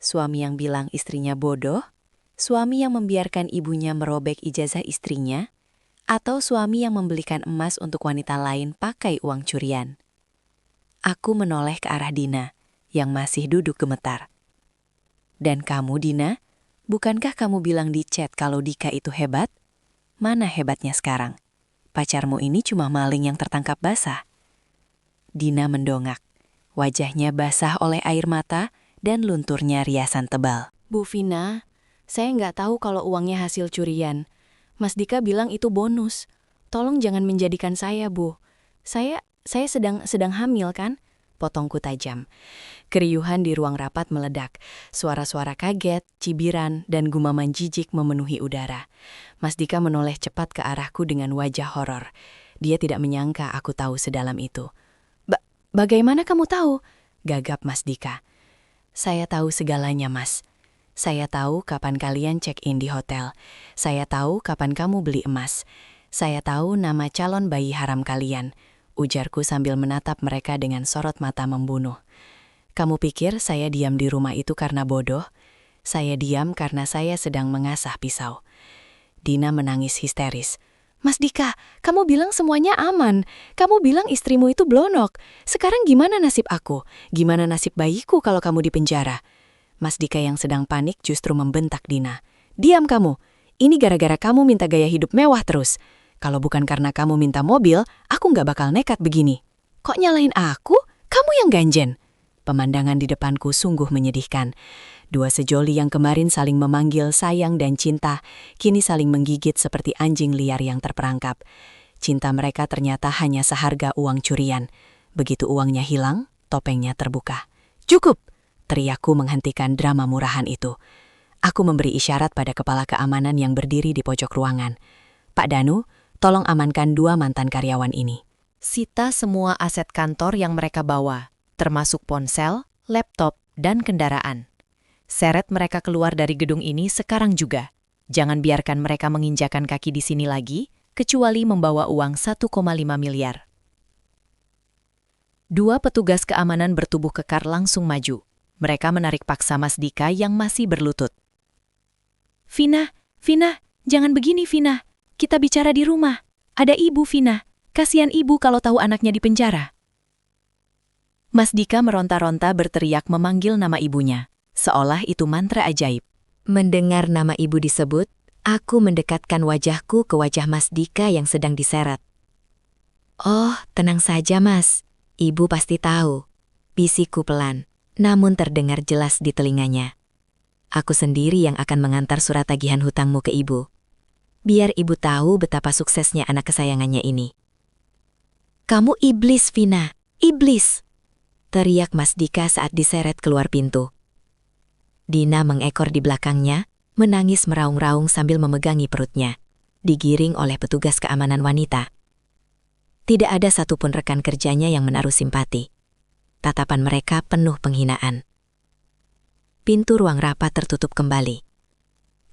Suami yang bilang istrinya bodoh? Suami yang membiarkan ibunya merobek ijazah istrinya? Atau suami yang membelikan emas untuk wanita lain pakai uang curian? Aku menoleh ke arah Dina, yang masih duduk gemetar. Dan kamu, Dina? Bukankah kamu bilang di chat kalau Dika itu hebat? Mana hebatnya sekarang? Pacarmu ini cuma maling yang tertangkap basah. Dina mendongak. Wajahnya basah oleh air mata dan lunturnya riasan tebal. Bu Vina, saya nggak tahu kalau uangnya hasil curian. Mas Dika bilang itu bonus. Tolong jangan menjadikan saya, Bu. Saya sedang hamil kan? Potongku tajam. Keriuhan di ruang rapat meledak. Suara-suara kaget, cibiran, dan gumaman jijik memenuhi udara. Mas Dika menoleh cepat ke arahku dengan wajah horor. Dia tidak menyangka aku tahu sedalam itu. Bagaimana kamu tahu? Gagap Mas Dika. Saya tahu segalanya, Mas. Saya tahu kapan kalian check-in di hotel. Saya tahu kapan kamu beli emas. Saya tahu nama calon bayi haram kalian. Ujarku sambil menatap mereka dengan sorot mata membunuh. Kamu pikir saya diam di rumah itu karena bodoh? Saya diam karena saya sedang mengasah pisau. Dina menangis histeris. Mas Dika, kamu bilang semuanya aman. Kamu bilang istrimu itu blonok. Sekarang gimana nasib aku? Gimana nasib bayiku kalau kamu di penjara? Mas Dika yang sedang panik justru membentak Dina. Diam kamu. Ini gara-gara kamu minta gaya hidup mewah terus. Kalau bukan karena kamu minta mobil, aku nggak bakal nekat begini. Kok nyalain aku? Kamu yang ganjen. Pemandangan di depanku sungguh menyedihkan. Dua sejoli yang kemarin saling memanggil sayang dan cinta, kini saling menggigit seperti anjing liar yang terperangkap. Cinta mereka ternyata hanya seharga uang curian. Begitu uangnya hilang, topengnya terbuka. Cukup! Teriakku menghentikan drama murahan itu. Aku memberi isyarat pada kepala keamanan yang berdiri di pojok ruangan. Pak Danu, tolong amankan dua mantan karyawan ini. Sita semua aset kantor yang mereka bawa, termasuk ponsel, laptop, dan kendaraan. Seret mereka keluar dari gedung ini sekarang juga. Jangan biarkan mereka menginjakan kaki di sini lagi, kecuali membawa uang 1,5 miliar. Dua petugas keamanan bertubuh kekar langsung maju. Mereka menarik paksa Mas Dika yang masih berlutut. Vina, jangan begini Vina. Kita bicara di rumah. Ada ibu Vina. Kasihan ibu kalau tahu anaknya di penjara. Mas Dika meronta-ronta berteriak memanggil nama ibunya. Seolah itu mantra ajaib. Mendengar nama ibu disebut, aku mendekatkan wajahku ke wajah Mas Dika yang sedang diseret. Oh, tenang saja Mas. Ibu pasti tahu. Bisikku pelan, namun terdengar jelas di telinganya. Aku sendiri yang akan mengantar surat tagihan hutangmu ke ibu. Biar ibu tahu betapa suksesnya anak kesayangannya ini. Kamu iblis, Vina. Iblis! Teriak Mas Dika saat diseret keluar pintu. Dina mengekor di belakangnya, menangis meraung-raung sambil memegangi perutnya. Digiring oleh petugas keamanan wanita. Tidak ada satupun rekan kerjanya yang menaruh simpati. Tatapan mereka penuh penghinaan. Pintu ruang rapat tertutup kembali.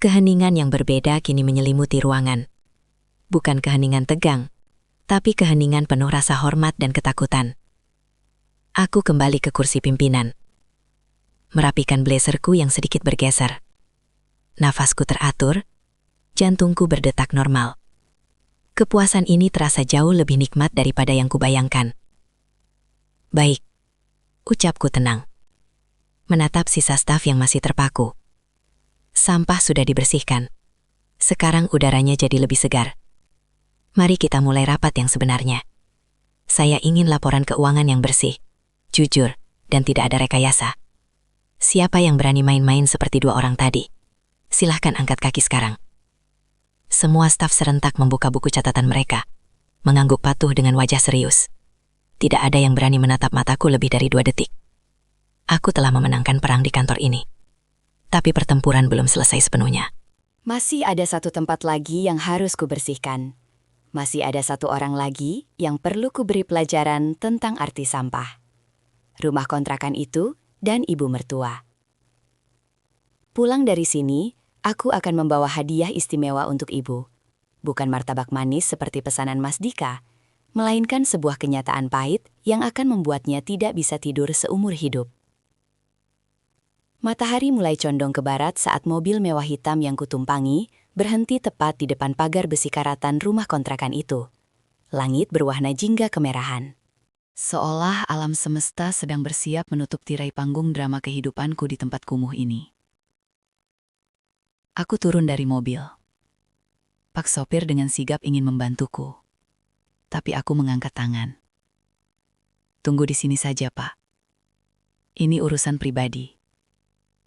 Keheningan yang berbeda kini menyelimuti ruangan. Bukan keheningan tegang, tapi keheningan penuh rasa hormat dan ketakutan. Aku kembali ke kursi pimpinan. Merapikan blazerku yang sedikit bergeser. Nafasku teratur, jantungku berdetak normal. Kepuasan ini terasa jauh lebih nikmat daripada yang kubayangkan. Baik, ucapku tenang. Menatap sisa staf yang masih terpaku. Sampah sudah dibersihkan. Sekarang udaranya jadi lebih segar. Mari kita mulai rapat yang sebenarnya. Saya ingin laporan keuangan yang bersih, jujur, dan tidak ada rekayasa. Siapa yang berani main-main seperti dua orang tadi? Silahkan angkat kaki sekarang. Semua staf serentak membuka buku catatan mereka, mengangguk patuh dengan wajah serius. Tidak ada yang berani menatap mataku lebih dari 2 detik. Aku telah memenangkan perang di kantor ini. Tapi pertempuran belum selesai sepenuhnya. Masih ada satu tempat lagi yang harus kubersihkan. Masih ada satu orang lagi yang perlu kuberi pelajaran tentang arti sampah. Rumah kontrakan itu dan ibu mertua. Pulang dari sini, aku akan membawa hadiah istimewa untuk ibu. Bukan martabak manis seperti pesanan Mas Dika, melainkan sebuah kenyataan pahit yang akan membuatnya tidak bisa tidur seumur hidup. Matahari mulai condong ke barat saat mobil mewah hitam yang kutumpangi berhenti tepat di depan pagar besi karatan rumah kontrakan itu. Langit berwarna jingga kemerahan. Seolah alam semesta sedang bersiap menutup tirai panggung drama kehidupanku di tempat kumuh ini. Aku turun dari mobil. Pak sopir dengan sigap ingin membantuku. Tapi aku mengangkat tangan. Tunggu di sini saja, Pak. Ini urusan pribadi.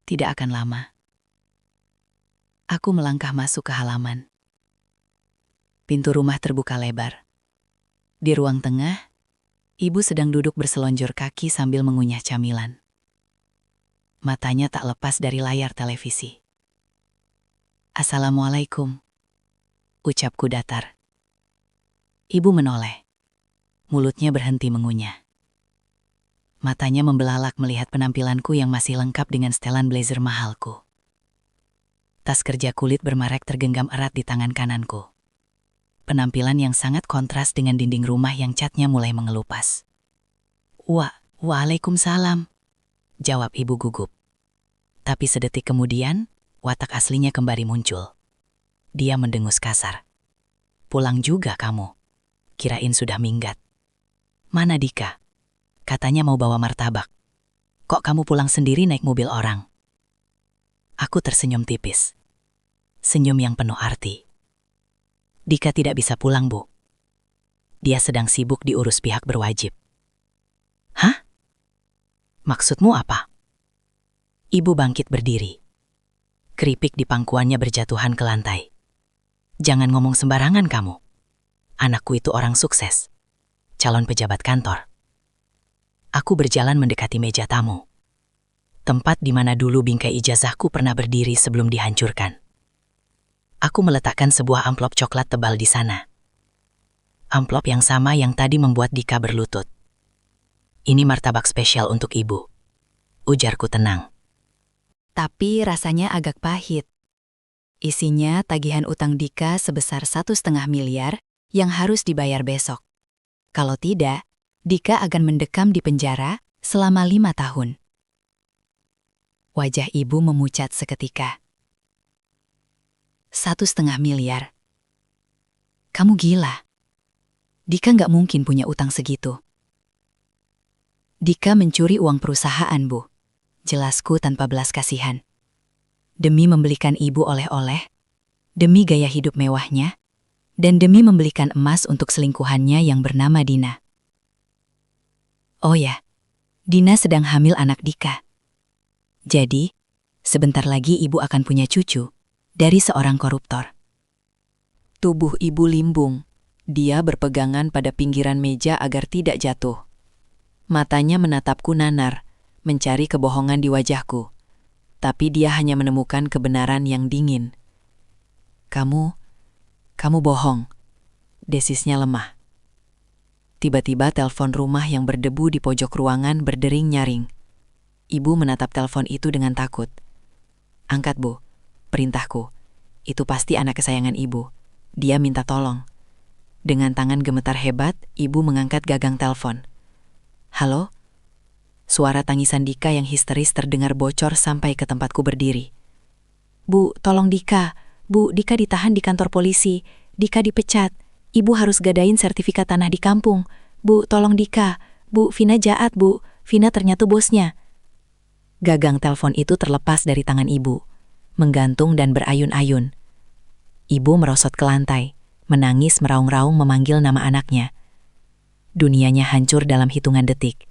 Tidak akan lama. Aku melangkah masuk ke halaman. Pintu rumah terbuka lebar. Di ruang tengah, ibu sedang duduk berselonjor kaki sambil mengunyah camilan. Matanya tak lepas dari layar televisi. Assalamualaikum, ucapku datar. Ibu menoleh. Mulutnya berhenti mengunyah. Matanya membelalak melihat penampilanku yang masih lengkap dengan setelan blazer mahalku. Tas kerja kulit bermerek tergenggam erat di tangan kananku. Penampilan yang sangat kontras dengan dinding rumah yang catnya mulai mengelupas. Waalaikumsalam. jawab ibu gugup. Tapi sedetik kemudian, watak aslinya kembali muncul. Dia mendengus kasar. Pulang juga kamu. Kirain sudah minggat. Mana Dika? Katanya mau bawa martabak. Kok kamu pulang sendiri naik mobil orang? Aku tersenyum tipis. Senyum yang penuh arti. Dika tidak bisa pulang, Bu. Dia sedang sibuk diurus pihak berwajib. Hah? Maksudmu apa? Ibu bangkit berdiri. Keripik di pangkuannya berjatuhan ke lantai. Jangan ngomong sembarangan kamu. Anakku itu orang sukses. Calon pejabat kantor. Aku berjalan mendekati meja tamu. Tempat di mana dulu bingkai ijazahku pernah berdiri sebelum dihancurkan. Aku meletakkan sebuah amplop coklat tebal di sana. Amplop yang sama yang tadi membuat Dika berlutut. Ini martabak spesial untuk ibu. Ujarku tenang. Tapi rasanya agak pahit. Isinya tagihan utang Dika sebesar 1,5 miliar yang harus dibayar besok. Kalau tidak, Dika akan mendekam di penjara selama 5 tahun. Wajah ibu memucat seketika. 1,5 miliar. Kamu gila. Dika nggak mungkin punya utang segitu. Dika mencuri uang perusahaan, Bu. Jelasku tanpa belas kasihan. Demi membelikan ibu oleh-oleh, demi gaya hidup mewahnya, dan demi membelikan emas untuk selingkuhannya yang bernama Dina. Oh ya, Dina sedang hamil anak Dika. Jadi, sebentar lagi ibu akan punya cucu dari seorang koruptor. Tubuh ibu limbung. Dia berpegangan pada pinggiran meja agar tidak jatuh. Matanya menatapku nanar, mencari kebohongan di wajahku. Tapi dia hanya menemukan kebenaran yang dingin. Kamu bohong. Desisnya lemah. Tiba-tiba telepon rumah yang berdebu di pojok ruangan berdering nyaring. Ibu menatap telepon itu dengan takut. Angkat, Bu. Perintahku. Itu pasti anak kesayangan ibu. Dia minta tolong. Dengan tangan gemetar hebat, ibu mengangkat gagang telepon. Halo? Suara tangisan Dika yang histeris terdengar bocor sampai ke tempatku berdiri. Bu, tolong Dika. Bu, Dika ditahan di kantor polisi. Dika dipecat. Ibu harus gadain sertifikat tanah di kampung. Bu, tolong Dika. Bu, Vina jahat, Bu. Vina ternyata bosnya. Gagang telepon itu terlepas dari tangan ibu, menggantung dan berayun-ayun. Ibu merosot ke lantai, menangis meraung-raung memanggil nama anaknya. Dunianya hancur dalam hitungan detik.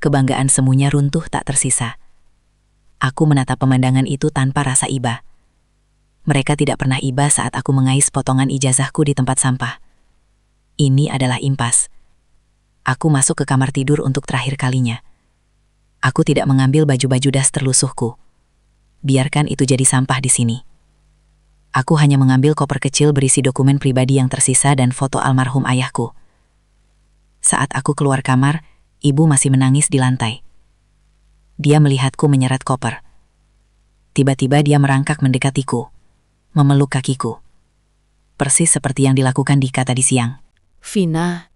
Kebanggaan semuanya runtuh tak tersisa. Aku menatap pemandangan itu tanpa rasa iba. Mereka tidak pernah iba saat aku mengais potongan ijazahku di tempat sampah. Ini adalah impas. Aku masuk ke kamar tidur untuk terakhir kalinya. Aku tidak mengambil baju-baju daster lusuhku. Biarkan itu jadi sampah di sini. Aku hanya mengambil koper kecil berisi dokumen pribadi yang tersisa dan foto almarhum ayahku. Saat aku keluar kamar, ibu masih menangis di lantai. Dia melihatku menyeret koper. Tiba-tiba dia merangkak mendekatiku, memeluk kakiku. Persis seperti yang dilakukan Dika tadi siang. Vina,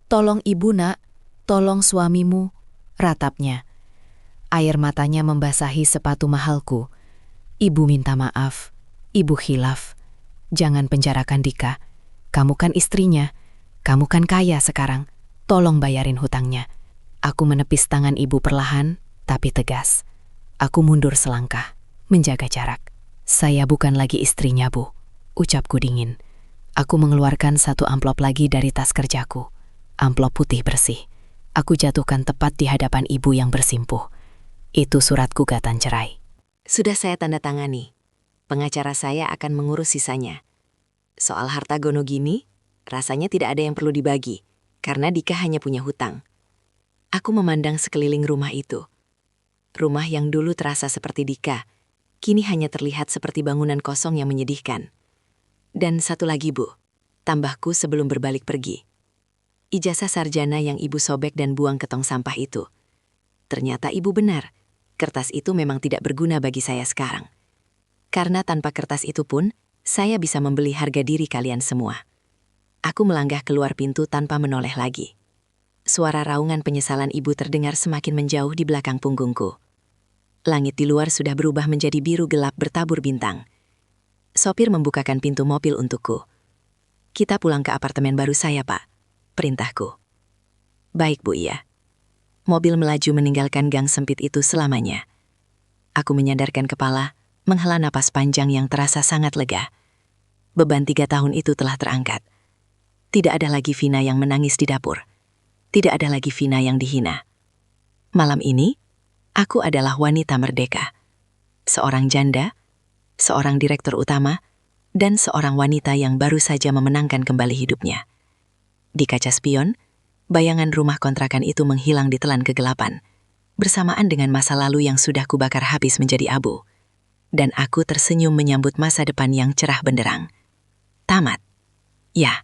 tolong ibu nak, tolong suamimu, ratapnya. Air matanya membasahi sepatu mahalku. Ibu minta maaf, ibu khilaf. Jangan penjarakan Dika. Kamu kan istrinya, kamu kan kaya sekarang. Tolong bayarin hutangnya. Aku menepis tangan ibu perlahan, tapi tegas. Aku mundur selangkah, menjaga jarak. Saya bukan lagi istrinya, Bu. Ucapku dingin. Aku mengeluarkan satu amplop lagi dari tas kerjaku. Amplop putih bersih. Aku jatuhkan tepat di hadapan ibu yang bersimpuh. Itu surat gugatan cerai. Sudah saya tanda tangani. Pengacara saya akan mengurus sisanya. Soal harta gono gini, rasanya tidak ada yang perlu dibagi, karena Dika hanya punya hutang. Aku memandang sekeliling rumah itu. Rumah yang dulu terasa seperti Dika, kini hanya terlihat seperti bangunan kosong yang menyedihkan. Dan satu lagi, Bu, tambahku sebelum berbalik pergi. Ijazah sarjana yang ibu sobek dan buang ke tong sampah itu. Ternyata ibu benar, kertas itu memang tidak berguna bagi saya sekarang. Karena tanpa kertas itu pun, saya bisa membeli harga diri kalian semua. Aku melangkah keluar pintu tanpa menoleh lagi. Suara raungan penyesalan ibu terdengar semakin menjauh di belakang punggungku. Langit di luar sudah berubah menjadi biru gelap bertabur bintang. Sopir membukakan pintu mobil untukku. "Kita pulang ke apartemen baru saya, Pak," perintahku. "Baik, Bu, iya." Mobil melaju meninggalkan gang sempit itu selamanya. Aku menyadarkan kepala, menghela napas panjang yang terasa sangat lega. Beban 3 tahun itu telah terangkat. Tidak ada lagi Vina yang menangis di dapur. Tidak ada lagi Vina yang dihina. Malam ini, aku adalah wanita merdeka. Seorang janda, seorang direktur utama, dan seorang wanita yang baru saja memenangkan kembali hidupnya. Di kaca spion, bayangan rumah kontrakan itu menghilang ditelan kegelapan, bersamaan dengan masa lalu yang sudah kubakar habis menjadi abu. Dan aku tersenyum menyambut masa depan yang cerah benderang. Tamat. Ya.